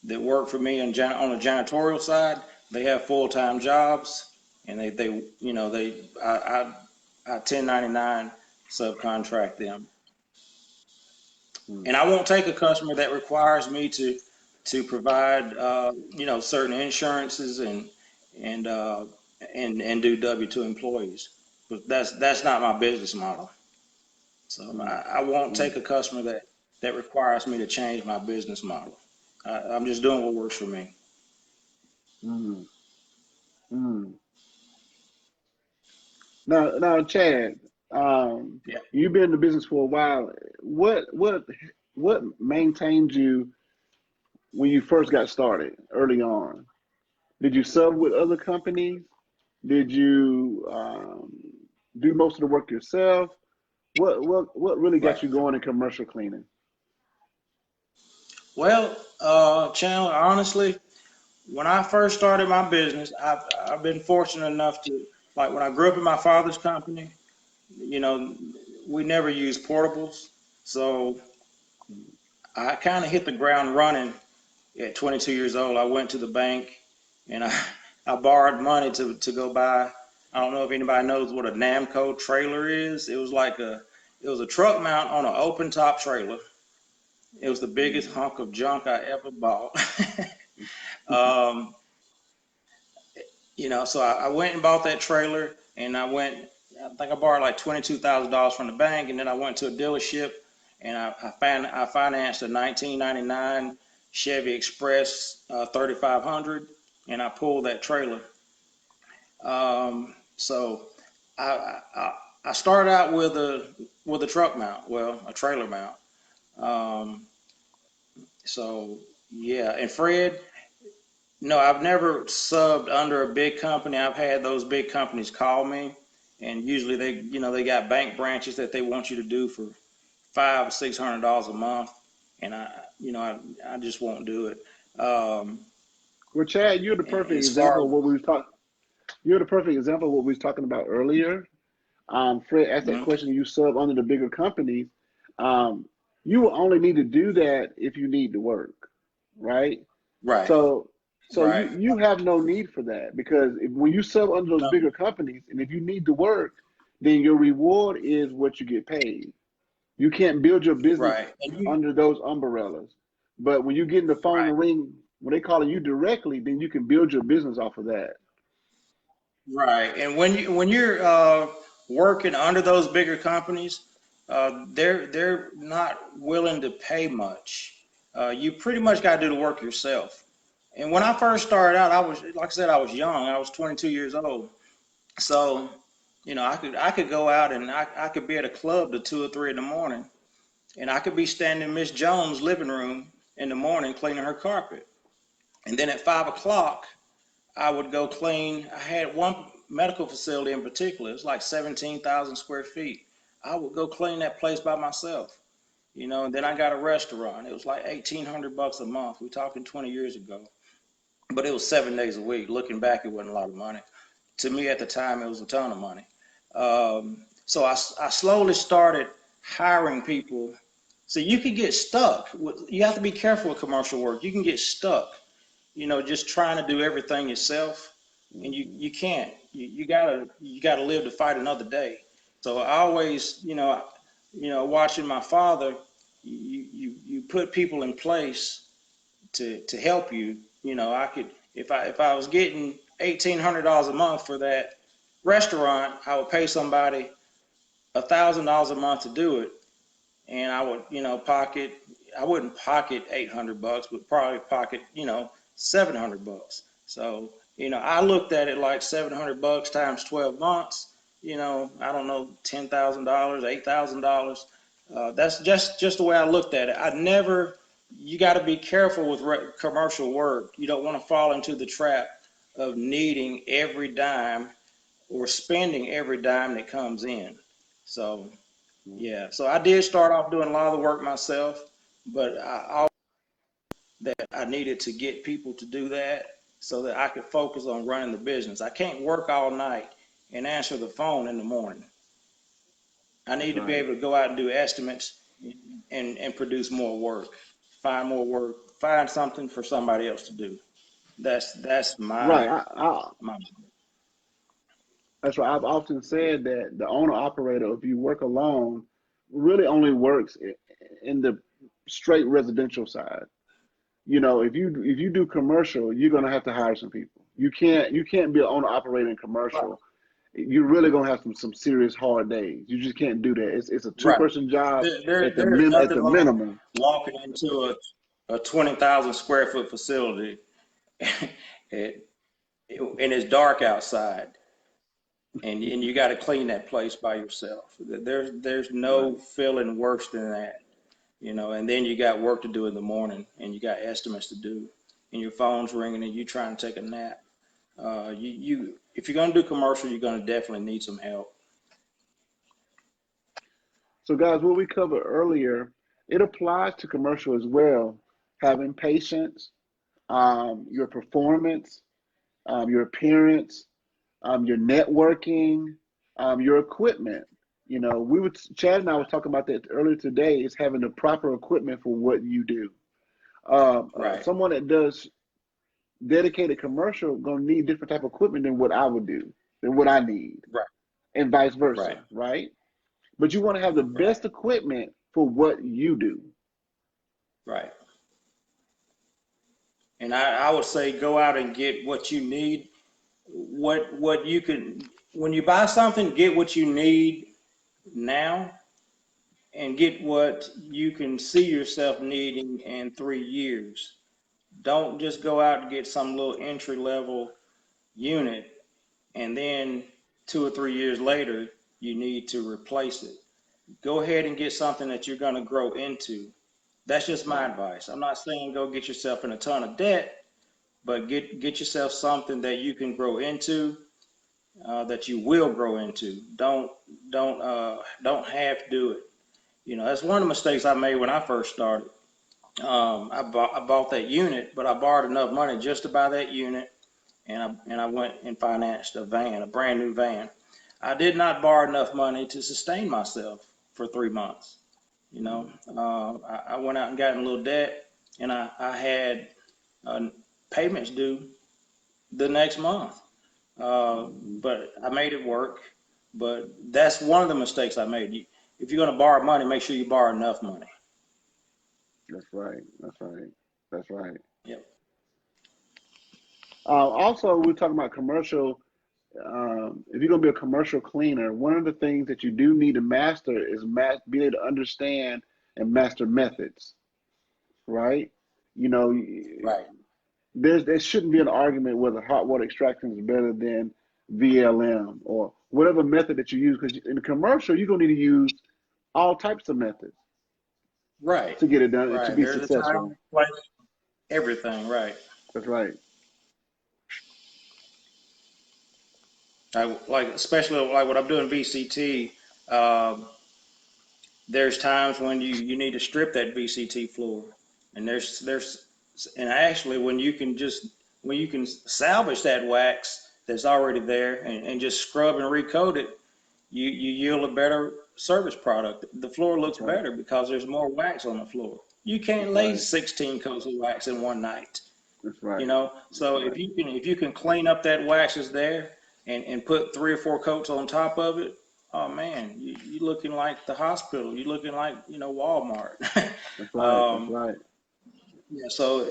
that work for me on the janitorial side, they have full-time jobs, and they you know I 1099 subcontract them. Mm, And I won't take a customer that requires me to provide certain insurances and uh, and do W-2 employees. But that's not my business model. So mm, I won't mm, take a customer that requires me to change my business model. I'm just doing what works for me. mm, mm. Now, Chad, Yeah. you've been in the business for a while. What maintained you when you first got started early on? Did you sub with other companies? Did you do most of the work yourself? What really Right. got you going in commercial cleaning? Well, Chandler, honestly, when I first started my business, I've been fortunate enough to, like, when I grew up in my father's company, you know, we never used portables. So I kind of hit the ground running at 22 years old. I went to the bank and I borrowed money to go buy. I don't know if anybody knows what a Namco trailer is. It was a truck mount on an open top trailer. It was the biggest Mm. hunk of junk I ever bought. um, so I went and bought that trailer, and I think I borrowed like $22,000 from the bank, and then I went to a dealership, and I financed a 1999 Chevy Express 3500, and I pulled that trailer. So I started out with a truck mount, well, a trailer mount. Um, so yeah, and Fred, no, I've never subbed under a big company. I've had those big companies call me, and usually they got bank branches that they want you to do for $500 or $600 a month, and I just won't do it. Um, Well, Chad, you're the and perfect as far example of what we was talking. You're the perfect example of what we was talking about earlier. Fred asked that Mhm. question. You sub under the bigger companies. Um, you will only need to do that if you need to work, right? Right, So, so right. you have no need for that because when you sub under those No, bigger companies, and if you need to work, then your reward is what you get paid. You can't build your business right, and you under those umbrellas. But when you get in the phone right. and ring, when they calling you directly, then you can build your business off of that. Right. And when you're working under those bigger companies, they're not willing to pay much. You pretty much got to do the work yourself. And when I first started out, I was, like I said, I was young. I was 22 years old. So, I could go out and I could be at a club till 2 or 3 in the morning, and I could be standing in Miss Jones' living room in the morning cleaning her carpet. And then at 5 o'clock, I would go clean. I had one medical facility in particular. It was like 17,000 square feet. I would go clean that place by myself, and then I got a restaurant. It was like 1,800 bucks a month. We're talking 20 years ago, but it was 7 days a week. Looking back, it wasn't a lot of money. To me at the time, it was a ton of money. So I slowly started hiring people. So you could get stuck. You have to be careful with commercial work. You can get stuck, just trying to do everything yourself, and you Hmm. you can't. You gotta live to fight another day. So I always, watching my father, you put people in place to help you. I could if I was getting $1,800 a month for that restaurant, I would pay somebody $1,000 a month to do it, and I would, I wouldn't pocket 800 bucks, but probably pocket, 700 bucks. So, I looked at it like 700 bucks times 12 months, I don't know, $10,000, $8,000. That's just the way I looked at it. You got to be careful with commercial work. You don't want to fall into the trap of needing every dime or spending every dime that comes in. So, yeah, so I did start off doing a lot of the work myself, but that I needed to get people to do that so that I could focus on running the business. I can't work all night and answer the phone in the morning. I need to be Right. able to go out and do estimates and produce more work. find more work, find something for somebody else to do. That's Right. my my That's right. I've often said that the owner operator, if you work alone, really only works in the straight residential side. You know, if you do commercial, you're gonna have to hire some people. You can't be an owner operator in commercial. You're really gonna have some serious hard days. You just can't do that. It's a two right. person job There's at nothing the like minimum. walking into a 20,000 square foot facility and it's dark outside and you got to clean that place by yourself. There's Right. no feeling worse than that, you know. And then you got work to do in the morning, and you got estimates to do, and your phone's ringing, and you trying to take a nap. You if you're gonna do commercial, you're gonna definitely need some help. So, guys, what we covered earlier, it applies to commercial as well. Having patience, your performance, your appearance, your networking, your equipment. You know, Chad and I was talking about that earlier today. Is having the proper equipment for what you do. Right, Someone that does dedicated commercial gonna need different type of equipment than what I would do, than what I need, right, and vice right, versa, right? But you want to have the right, best equipment for what you do. right. And I would say go out and get what you need. What you can when you buy something, get what you need now and get what you can see yourself needing in 3 years. Don't just go out and get some little entry level unit and then 2 or 3 years later you need to replace it. Go ahead and get something that you're going to grow into. That's just my Right. advice. I'm not saying go get yourself in a ton of debt, but get yourself something that you can grow into, that you will grow into. Don't half do it. You know, that's one of the mistakes I made when I first started. I bought that unit, but I borrowed enough money just to buy that unit, and I went and financed a van, a brand new van. I did not borrow enough money to sustain myself for 3 months. You know, I went out and got in a little debt, and I had payments due the next month. Mhm. But I made it work. But that's one of the mistakes I made. If you're going to borrow money, make sure you borrow enough money. That's right. That's right. That's right. Yep. Also, we're talking about commercial. If you're gonna be a commercial cleaner, one of the things that you do need to master is be able to understand and master methods, right? You know, Right. there shouldn't be an argument whether hot water extraction is better than VLM or whatever method that you use. Because in a commercial, you're gonna need to use all types of methods Right. to get it done and to Right. be There's a successful. time, place, everything. Right. That's right. Like especially like what I'm doing VCT. Um, there's times when you need to strip that VCT floor, and and actually when you can salvage that wax that's already there and just scrub and recoat it, you yield a better service product. The floor looks That's right. better because there's more wax on the floor. You can't That's lay right. 16 coats of wax in one night. That's You right. know, That's so right. if you can clean up that wax that's there and put 3 or 4 coats on top of it, oh man, you looking like the hospital. You looking like, you know, Walmart. That's right. That's um, right. yeah, so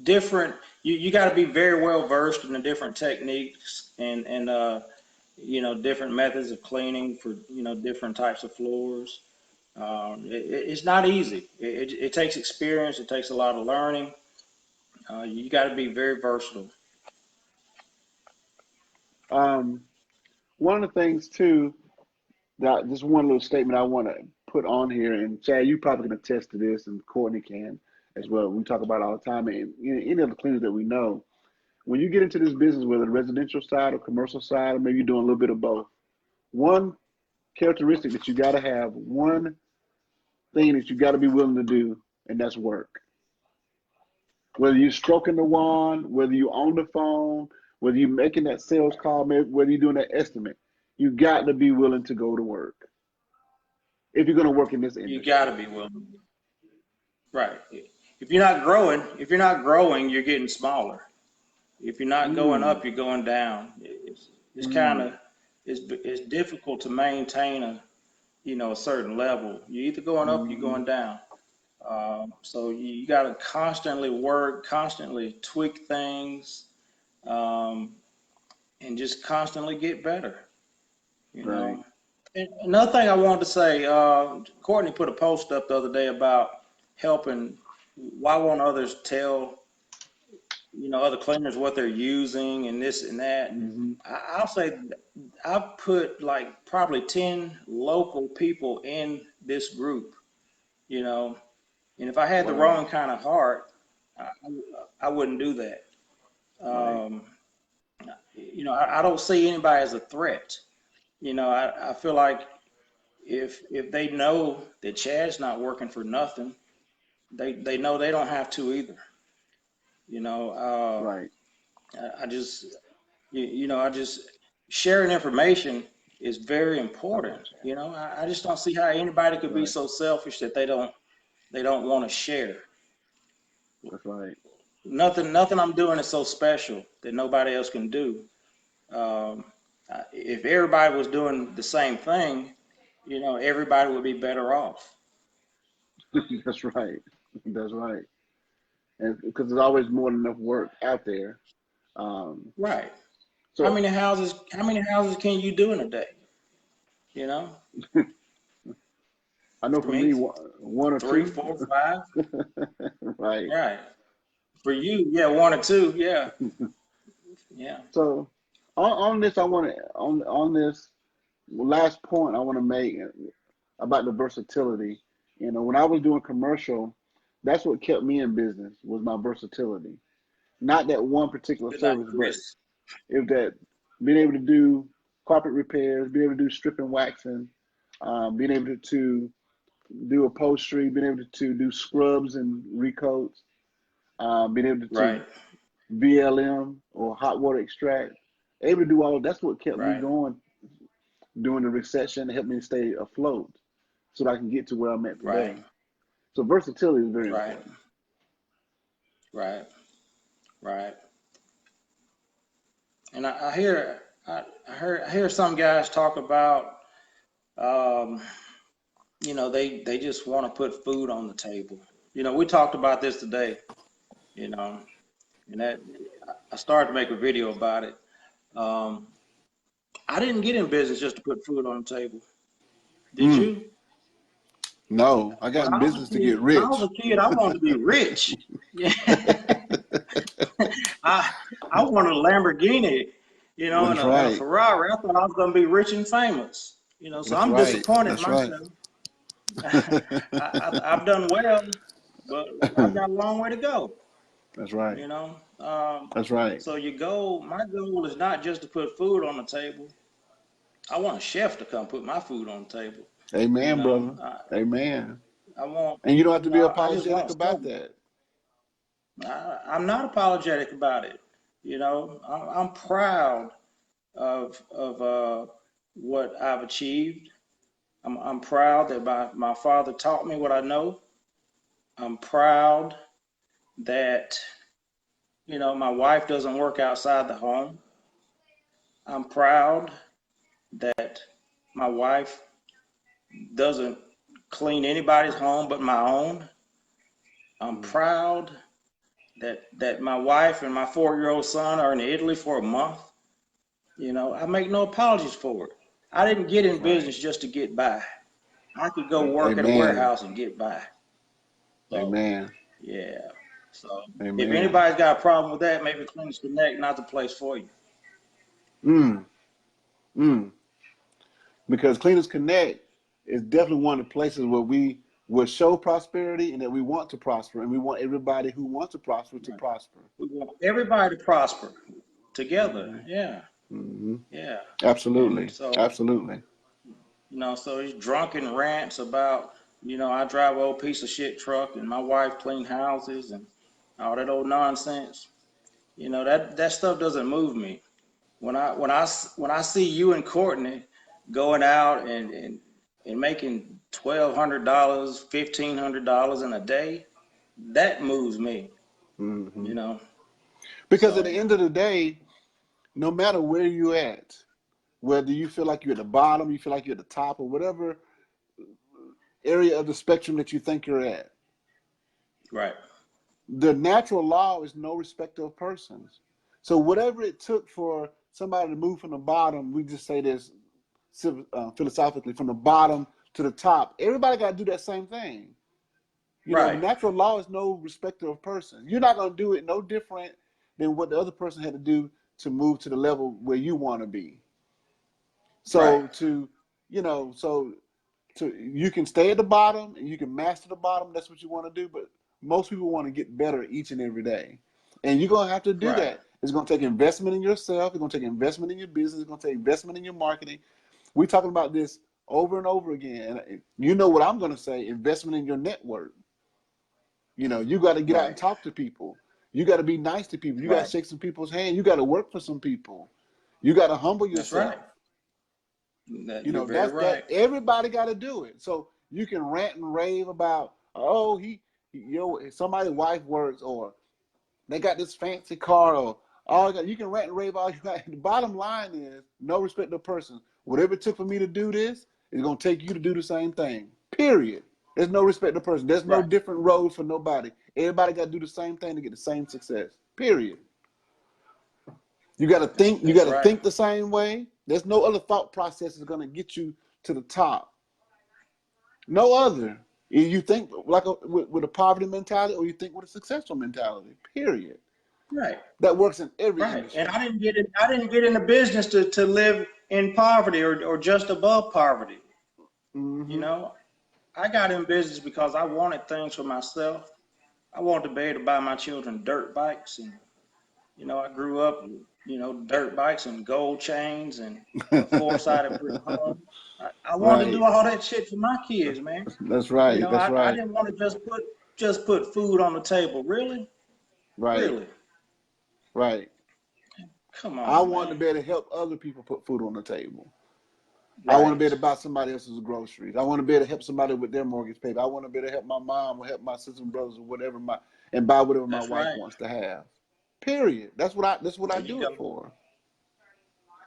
different. You got to be very well versed in the different techniques and you know, different methods of cleaning for, you know, different types of floors. It's not easy. It takes experience. It takes a lot of learning. You got to be very versatile. Um, One of the things too, that just one little statement I want to put on here, and Chad, you probably can attest to this, and Courtney can as well. We talk about it all the time, and any of the cleaners that we know. When you get into this business, whether the residential side or commercial side, or maybe you're doing a little bit of both, one characteristic that you got to have, one thing that you got to be willing to do, and that's work. Whether you're stroking the wand, whether you're on the phone, whether you're making that sales call, whether you're doing that estimate, you got to be willing to go to work if you're going to work in this You got industry. to be willing, right? if you're not growing, you're getting smaller. If you're not going up, you're going down. It's kind of it's difficult to maintain a certain level. You're either going up, you're going down. So you got to constantly work, constantly tweak things, and just constantly get better. You Right. know. And another thing I wanted to say, Courtney put a post up the other day about helping. Why won't others tell other cleaners what they're using and this and that? I'll say I've put like probably 10 local people in this group, and if I had the Right. wrong kind of heart, I wouldn't do that. Right. I don't see anybody as a threat. I feel like if they know that Chad's not working for nothing, they know they don't have to either. Right. I just I just sharing information is very important. I just don't see how anybody could be Right. so selfish that they don't want to share. That's right. Nothing I'm doing is so special that nobody else can do. If everybody was doing the same thing, everybody would be better off. That's right. That's right. And because there's always more than enough work out there. Um, Right. How so many houses can you do in a day? You know, I know for for me, me, one or 3, two. 4, 5. Right. Right. For you, yeah, 1 or 2. Yeah. Yeah. So on this, I want to on this last point I want to make about the versatility. When I was doing commercial, that's what kept me in business was my versatility. Not that one particular Good night, service, but Chris. if that being able to do carpet repairs, being able to do strip and waxing, being able to do upholstery, being able to do scrubs and recoats, being able to Right. BLM or hot water extract, able to do all of that's what kept me Right. going during the recession and helped me stay afloat so that I can get to where I'm at Right. today. So versatility is very Right. important. Right. Right. And I hear some guys talk about um, they just want to put food on the table. We talked about this today, you know, and that I started to make a video about it. Um, I didn't get in business just to put food on the table. Did Mm, you? no, I got in business to get When I was rich. a kid, I wanted to be rich. Yeah. I wanted a Lamborghini, That's and a right. Ferrari. I thought I was going to be rich and famous. So That's I'm right. disappointed That's right. myself. I've done well, but I've got a long way to go. That's right. You know, That's right. so my goal is not just to put food on the table. I want a chef to come put my food on the table. You Amen, know, brother. Amen. I want, And you don't have to be I just apologetic want about something. that. I'm not apologetic about it. I'm proud of what I've achieved. I'm proud that my father taught me what I know. I'm proud that my wife doesn't work outside the home. I'm proud that my wife doesn't clean anybody's home but my own. I'm proud that my wife and my 4-year-old son are in Italy for a month. I make no apologies for it. I didn't get in Right. business just to get by. I could go work at a Amen. warehouse and get by. So, Amen. yeah. So, if Amen. anybody's got a problem with that, maybe Cleaners Connect not the place for you. Mm. Mm. Because Cleaners Connect is definitely one of the places where we will show prosperity and that we want to prosper, and we want everybody who wants to prosper to prosper. We want everybody to prosper together. Mm-hmm. Yeah. Mm-hmm. Yeah. And Absolutely. so, Absolutely. so these drunken rants about, I drive an old piece of shit truck and my wife clean houses and all that old nonsense. That stuff doesn't move me. When I see you and Courtney going out and making $1,200, $1,500 in a day, that moves me, Hmm. you know. Because at the So end of the day, no matter where you're at, whether you feel like you're at the bottom, you feel like you're at the top, or whatever area of the spectrum that you think you're at, right, the natural law is no respect of persons. So whatever it took for somebody to move from the bottom, we just say this philosophically, from the bottom to the top, everybody got to do that same thing. You know, right, natural law is no respecter of persons. You're not going to do it no different than what the other person had to do to move to the level where you want to be. right. So to, you know, so to you can stay at the bottom and you can master the bottom. That's what you want to do. But most people want to get better each and every day, and you're gonna have to do Right. that. It's gonna take investment in yourself. It's gonna take investment in your business. It's gonna take investment in your marketing. We're talking about this over and over again. And you know what I'm gonna say? Investment in your network. You know, you got to get out and Right. talk to people. You got to be nice to people. You got to Right. shake some people's hand. You got to work for some people. You got to humble That's right. yourself. That You you're know, very that's that. right. Everybody got to do it. So you can rant and rave about, oh, you know, somebody's wife works, or they got this fancy car, or all. You can rant and rave all you got. The bottom line is no respect to person. Whatever it took for me to do this, it's gonna take you to do the same thing. Period. There's no respect to person. There's no Right. different roads for nobody. Everybody got to do the same thing to get the same success. Period. You got to think. You That's got to right. think the same way. There's no other thought process that's gonna get you to the top. No other. You think like with a poverty mentality, or you think with a successful mentality. Period. Right. That works in every Right. And industry. I didn't get into business to live in poverty or just above poverty. You Hmm. know, I got in business because I wanted things for myself. I wanted to be able to buy my children dirt bikes, and I grew up, dirt bikes and gold chains and a four-sided brick home. I wanted to do Right. all that shit for my kids, man. That's right. That's I right. didn't want to just put food on the table. Really? Right. Really? Right. Come I on, want to man. be able to help other people put food on the table. I want to be Right. able to buy somebody else's groceries. I want to be able to help somebody with their mortgage payment. I want to be able to help my mom or help my sisters and brothers or whatever and buy whatever my That's wife right. wants to have. Period. That's what I There you do go. it for.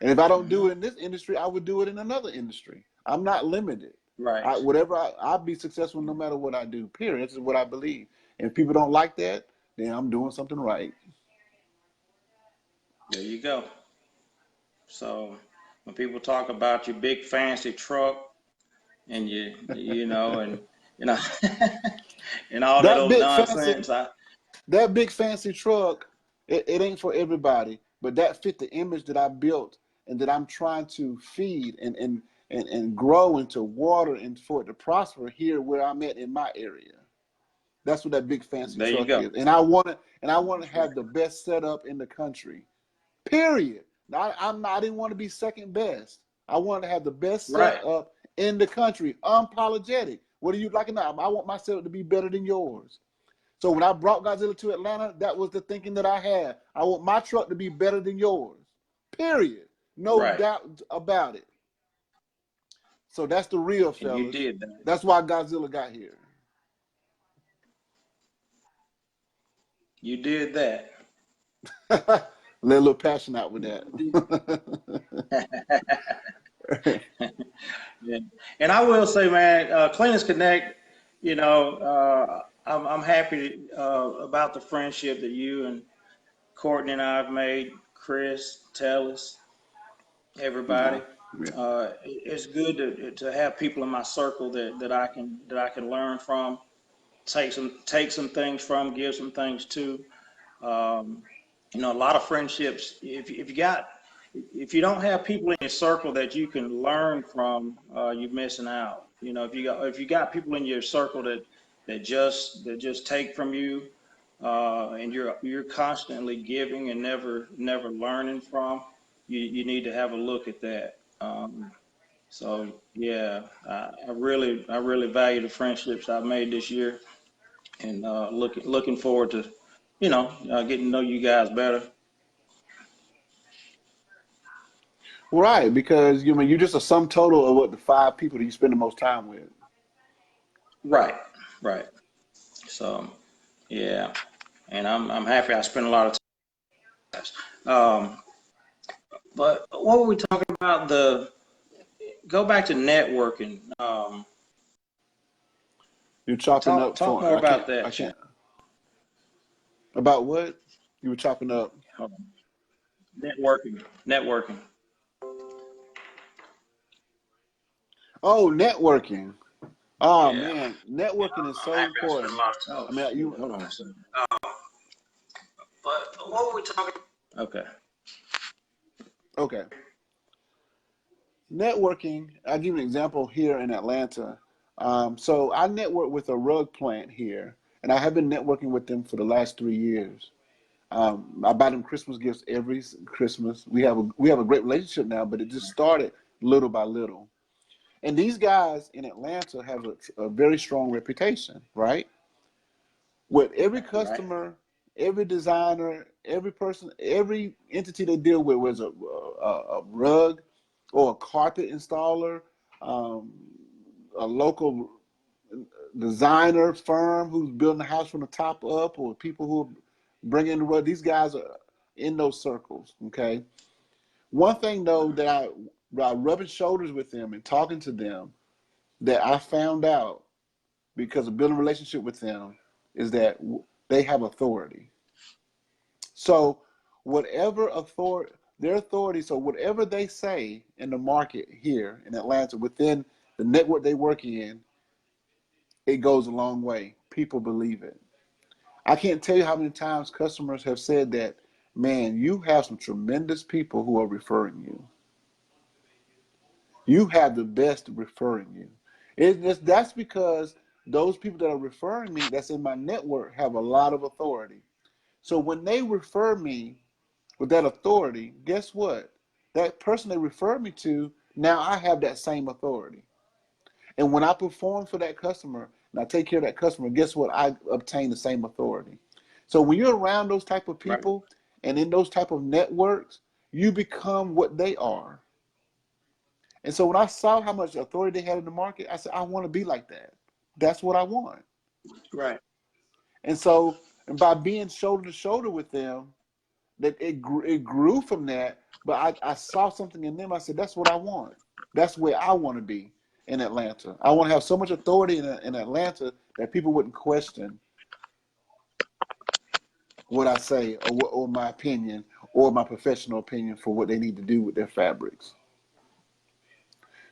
And if I don't do Hmm. it in this industry, I would do it in another industry. I'm not limited. Right. I'll be successful no matter what I do. Period. This is what I believe. And if people don't like that, then I'm doing something right. There you go. So when people talk about your big fancy truck and and you know and all that That old big fancy nonsense, I that big fancy truck, it ain't for everybody, but that fit the image that I built and that I'm trying to feed and grow into water and for it to prosper here where I'm at in my area. That's what that big fancy there you truck go. is. And I want to That's right. have the best setup in the country. Period. I didn't want to be second best. I wanted to have the best Right. setup in the country. Unapologetic. What do you like now? I want my setup to be better than yours. So when I brought Godzilla to Atlanta, that was the thinking that I had. I want my truck to be better than yours. Period. No Right. doubt about it. So that's the real, And you fellas. did that. That's why Godzilla got here. You did that. Let a little passion out with You that. did. Yeah. And I will say, man, Cleaners Connect, I'm happy about the friendship that you and Courtney and I have made, Chris, Tellis, Yeah. everybody. Yeah. It's good to have people in my circle that I can learn from, take some things from, give some things to. Um, a lot of friendships. If you don't have people in your circle that you can learn from, you're missing out. If you got people in your circle that just take from you, and you're constantly giving and never learning from, you need to have a look at that. So yeah, I really value the friendships I've made this year, and looking forward to getting to know you guys better. Right, because you're just a sum total of what the five people that you spend the most time with. Right, right. So Yeah, and I'm happy I spent a lot of time. But what were we talking about? Go back to networking. You're chopping up Talk for more about I that, Chan. can't about what? You were chopping up. Networking. Oh, networking. Oh Yeah, man, networking is I'm so happy I spent a important. lot of time. Oh I mean, shoot, you hold on a second. But what were we talking? Okay. okay? Networking. I'll give you an example here in Atlanta. So I network with a rug plant here, and I have been networking with them for the last 3 years. I buy them Christmas gifts every Christmas. We have a great relationship now, but it just started little by little. And these guys in Atlanta have a very strong reputation, right? With every Right. customer, every designer, every person, every entity they deal with, whether it's a rug or a carpet installer, um, a local designer firm who's building a house from the top up, or people who are bringing the rug. These guys are in those circles. Okay. One thing though that by rubbing shoulders with them and talking to them, that I found out because of building a relationship with them, is that they have authority. So whatever authority, their authority, so whatever they say in the market here in Atlanta, within the network they work in, it goes a long way. People believe it. I can't tell you how many times customers have said that, man, you have some tremendous people who are referring you. You have the best referring you. That's because those people that are referring me, that's in my network, have a lot of authority. So when they refer me with that authority, guess what? That person they referred me to, now I have that same authority. And when I perform for that customer and I take care of that customer, guess what? I obtain the same authority. So when you're around those type of Right. people and in those type of networks, you become what they are. And so when I saw how much authority they had in the market, I said, I want to be like that. That's what I want. Right. And so, and by being shoulder to shoulder with them, that it grew from that. But I saw something in them. I said, that's what I want. That's where I want to be in Atlanta. I want to have so much authority in Atlanta that people wouldn't question what I say, or my opinion, or my professional opinion for what they need to do with their fabrics.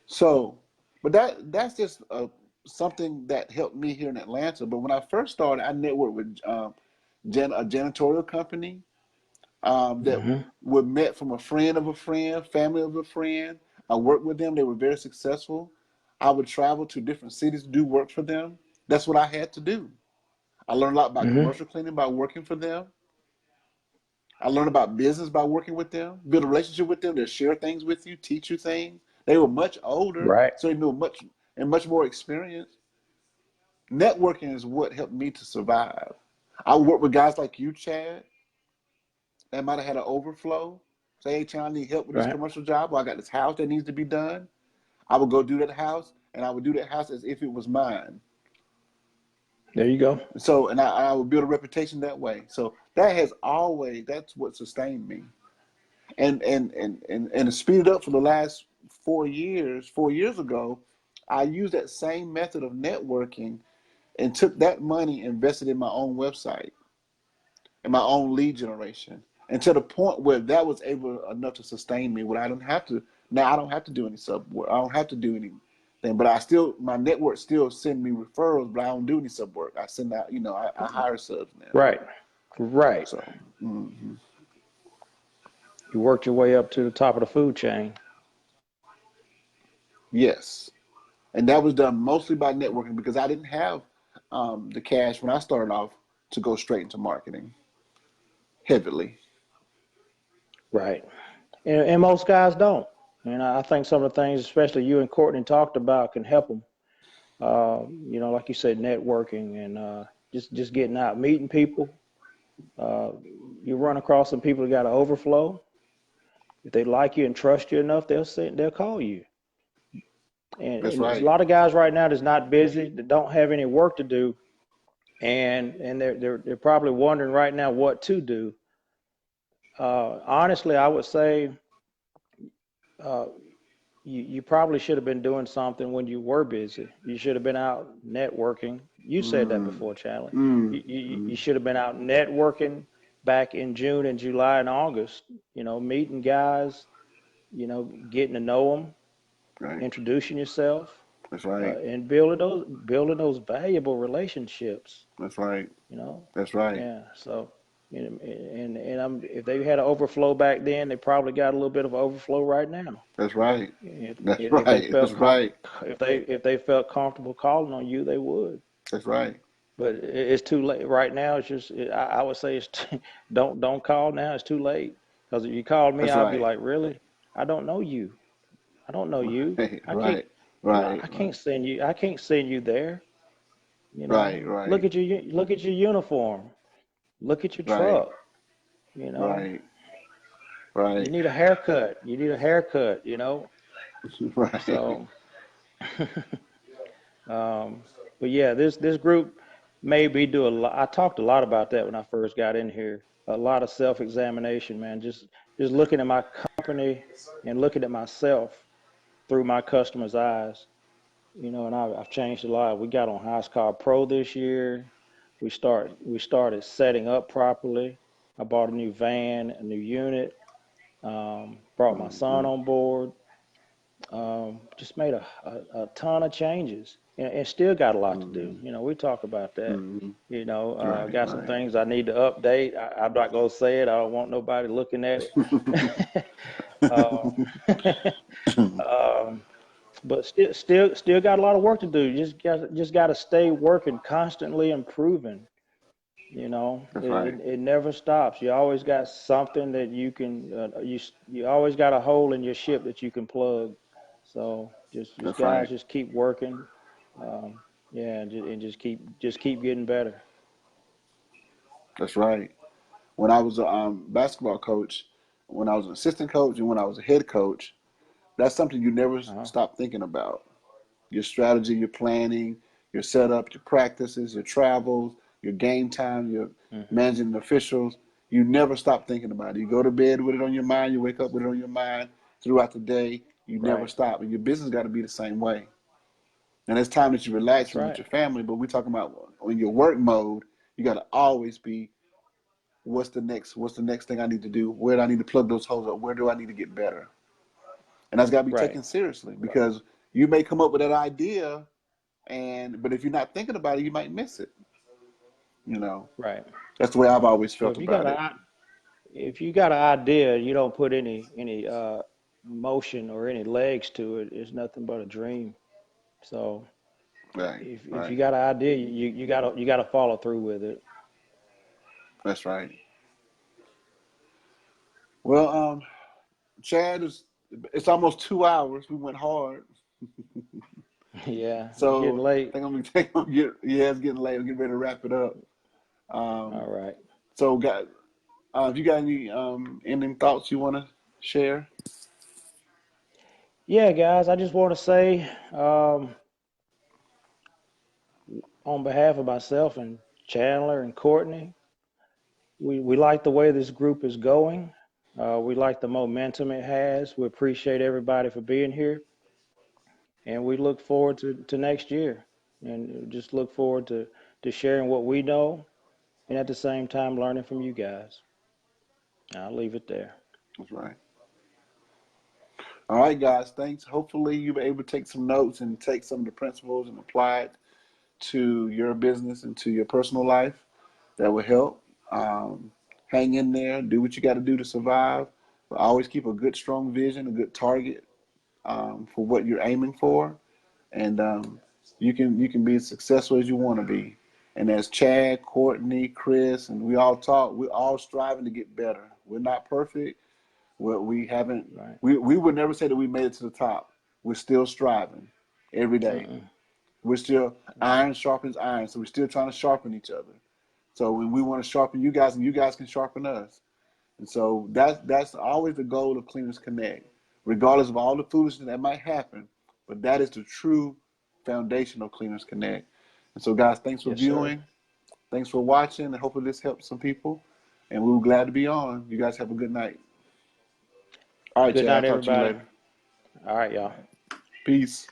So, but that's just something that helped me here in Atlanta. But when I first started, I networked with a janitorial company that Mm-hmm. were met from a friend of a friend, family of a friend. I worked with them. They were very successful. I would travel to different cities to do work for them. That's what I had to do. I learned a lot about Mm-hmm. commercial cleaning by working for them. I learned about business by working with them, build a relationship with them. They'll share things with you, teach you things. They were much older, Right. so they knew much more experience. Networking is what helped me to survive. I work with guys like you, Chad, that might have had an overflow. Say, hey, Chad, I need help with this Right. commercial job, or I got this house that needs to be done. I would go do that house, and I would do that house as if it was mine. There you go. So, and I would build a reputation that way. So that's what sustained me. And to speed it up for the last 4 years, 4 years ago, I used that same method of networking and took that money, invested in my own website and my own lead generation, and to the point where that was able enough to sustain me where I don't have to. Now I don't have to do any sub work. I don't have to do anything, but my network still send me referrals, but I don't do any sub work. I send out, I hire subs now. Right. Right. So You worked your way up to the top of the food chain. yes, and that was done mostly by networking because I didn't have the cash when I started off to go straight into marketing heavily. Right. And most guys don't. And I think some of the things, especially you and Courtney talked about, can help them. Like you said, networking and just getting out, meeting people. Uh, you run across some people that got an overflow. If they like you and trust you enough, they'll call you. That's And there's a right. lot of guys right now that's not busy, that don't have any work to do, and they're probably wondering right now what to do. Honestly, I would say uh, you probably should have been doing something when you were busy. You should have been out networking. You said that Mm, before, Chandler. mm, You mm. should have been out networking back in June and July and August. Meeting guys. Getting to know them, Right. introducing yourself, That's right. and building those valuable relationships. That's right. You know, That's right. yeah. So, if they had an overflow back then, they probably got a little bit of overflow right now. That's right. If That's if they right. That's felt right. if they felt comfortable calling on you, they would. That's right. But it's too late right now. It's just I would say don't call now. It's too late. Because if you called me, That's I'd be right. like, really? I don't know you. I don't know you. Right. I can't. Right. Right. I Right. can't send you. I can't send you there. Right. Look Right. at your uniform. Look at your Right. truck. You know, Right. you Right. need a haircut. You need a haircut. Right. So, but yeah, this group made me do a lot. I talked a lot about that when I first got in here. A lot of self-examination, man. Just looking at my company and looking at myself through my customers' eyes. And I've changed a lot. We got on House Car Pro this year. We started setting up properly. I bought a new van, a new unit. Brought my son Hmm. on board. Just made a ton of changes, and still got a lot to do. Hmm. We talk about that. Hmm. Right. Got some Right. things I need to update. I'm not gonna say it. I don't want nobody looking at it. uh, um, but still got a lot of work to do. You just got to stay working, constantly improving. That's right. It never stops. You always got something that you can you always got a hole in your ship that you can plug. So just That's guys right. just keep working. Um, yeah, and just keep getting better. That's right. When I was a basketball coach, when I was an assistant coach, and when I was a head coach, that's something you never Uh-huh. stop thinking about. Your strategy, your planning, your setup, your practices, your travels, your game time, your Hmm. managing the officials. You never stop thinking about it. You go to bed with it on your mind. You wake up with it on your mind throughout the day. You never Right. stop. And your business got to be the same way. And it's time that you relax That's and with right. your family. But we're talking about in your work mode. You got to always be what's the next thing I need to do? Where do I need to plug those holes up? Where do I need to get better? And that's got to be Right. taken seriously Right. because you may come up with that idea, but if you're not thinking about it, you might miss it. You know, Right. that's the way I've Right. always So felt about it. if you got an idea, you don't put any motion or any legs to it. It's nothing but a dream. So Right, if you right. got an idea, you gotta follow through with it. That's right. Well, Chad, it's almost 2 hours. We went hard, Yeah, it's getting so late. think I'm gonna get. Yeah, it's getting late. I'm getting ready to wrap it up. All Um, right. so, guys, if you got any ending thoughts you want to share, Yeah, guys, I just want to say, on behalf of myself and Chandler and Courtney, we like the way this group is going. We like the momentum it has. We appreciate everybody for being here, and we look forward to next year, and just look forward to sharing what we know, and at the same time learning from you guys. I'll leave it there. that's right. All right, guys. Thanks. Hopefully, you'll be able to take some notes and take some of the principles and apply it to your business and to your personal life. That will help. Hang in there. Do what you got to do to survive. But always keep a good, strong vision, a good target for what you're aiming for, and you can be as successful as you want to be. And as Chad, Courtney, Chris, and we all talk, we're all striving to get better. We're not perfect. We haven't. Right. We would never say that we made it to the top. We're still striving every day. Mm-mm. We're still Right. iron sharpens iron, so we're still trying to sharpen each other. So when we want to sharpen you guys, and you guys can sharpen us. And so that's always the goal of Cleaners Connect, regardless of all the foolishness that might happen. But that is the true foundation of Cleaners Connect. And so, guys, thanks for Yes, sir. viewing. Thanks for watching, and hopefully this helps some people. And we were glad to be on. You guys have a good night. All right, Good Chad. I'll night, talk to you everybody. later. All right, y'all. Peace.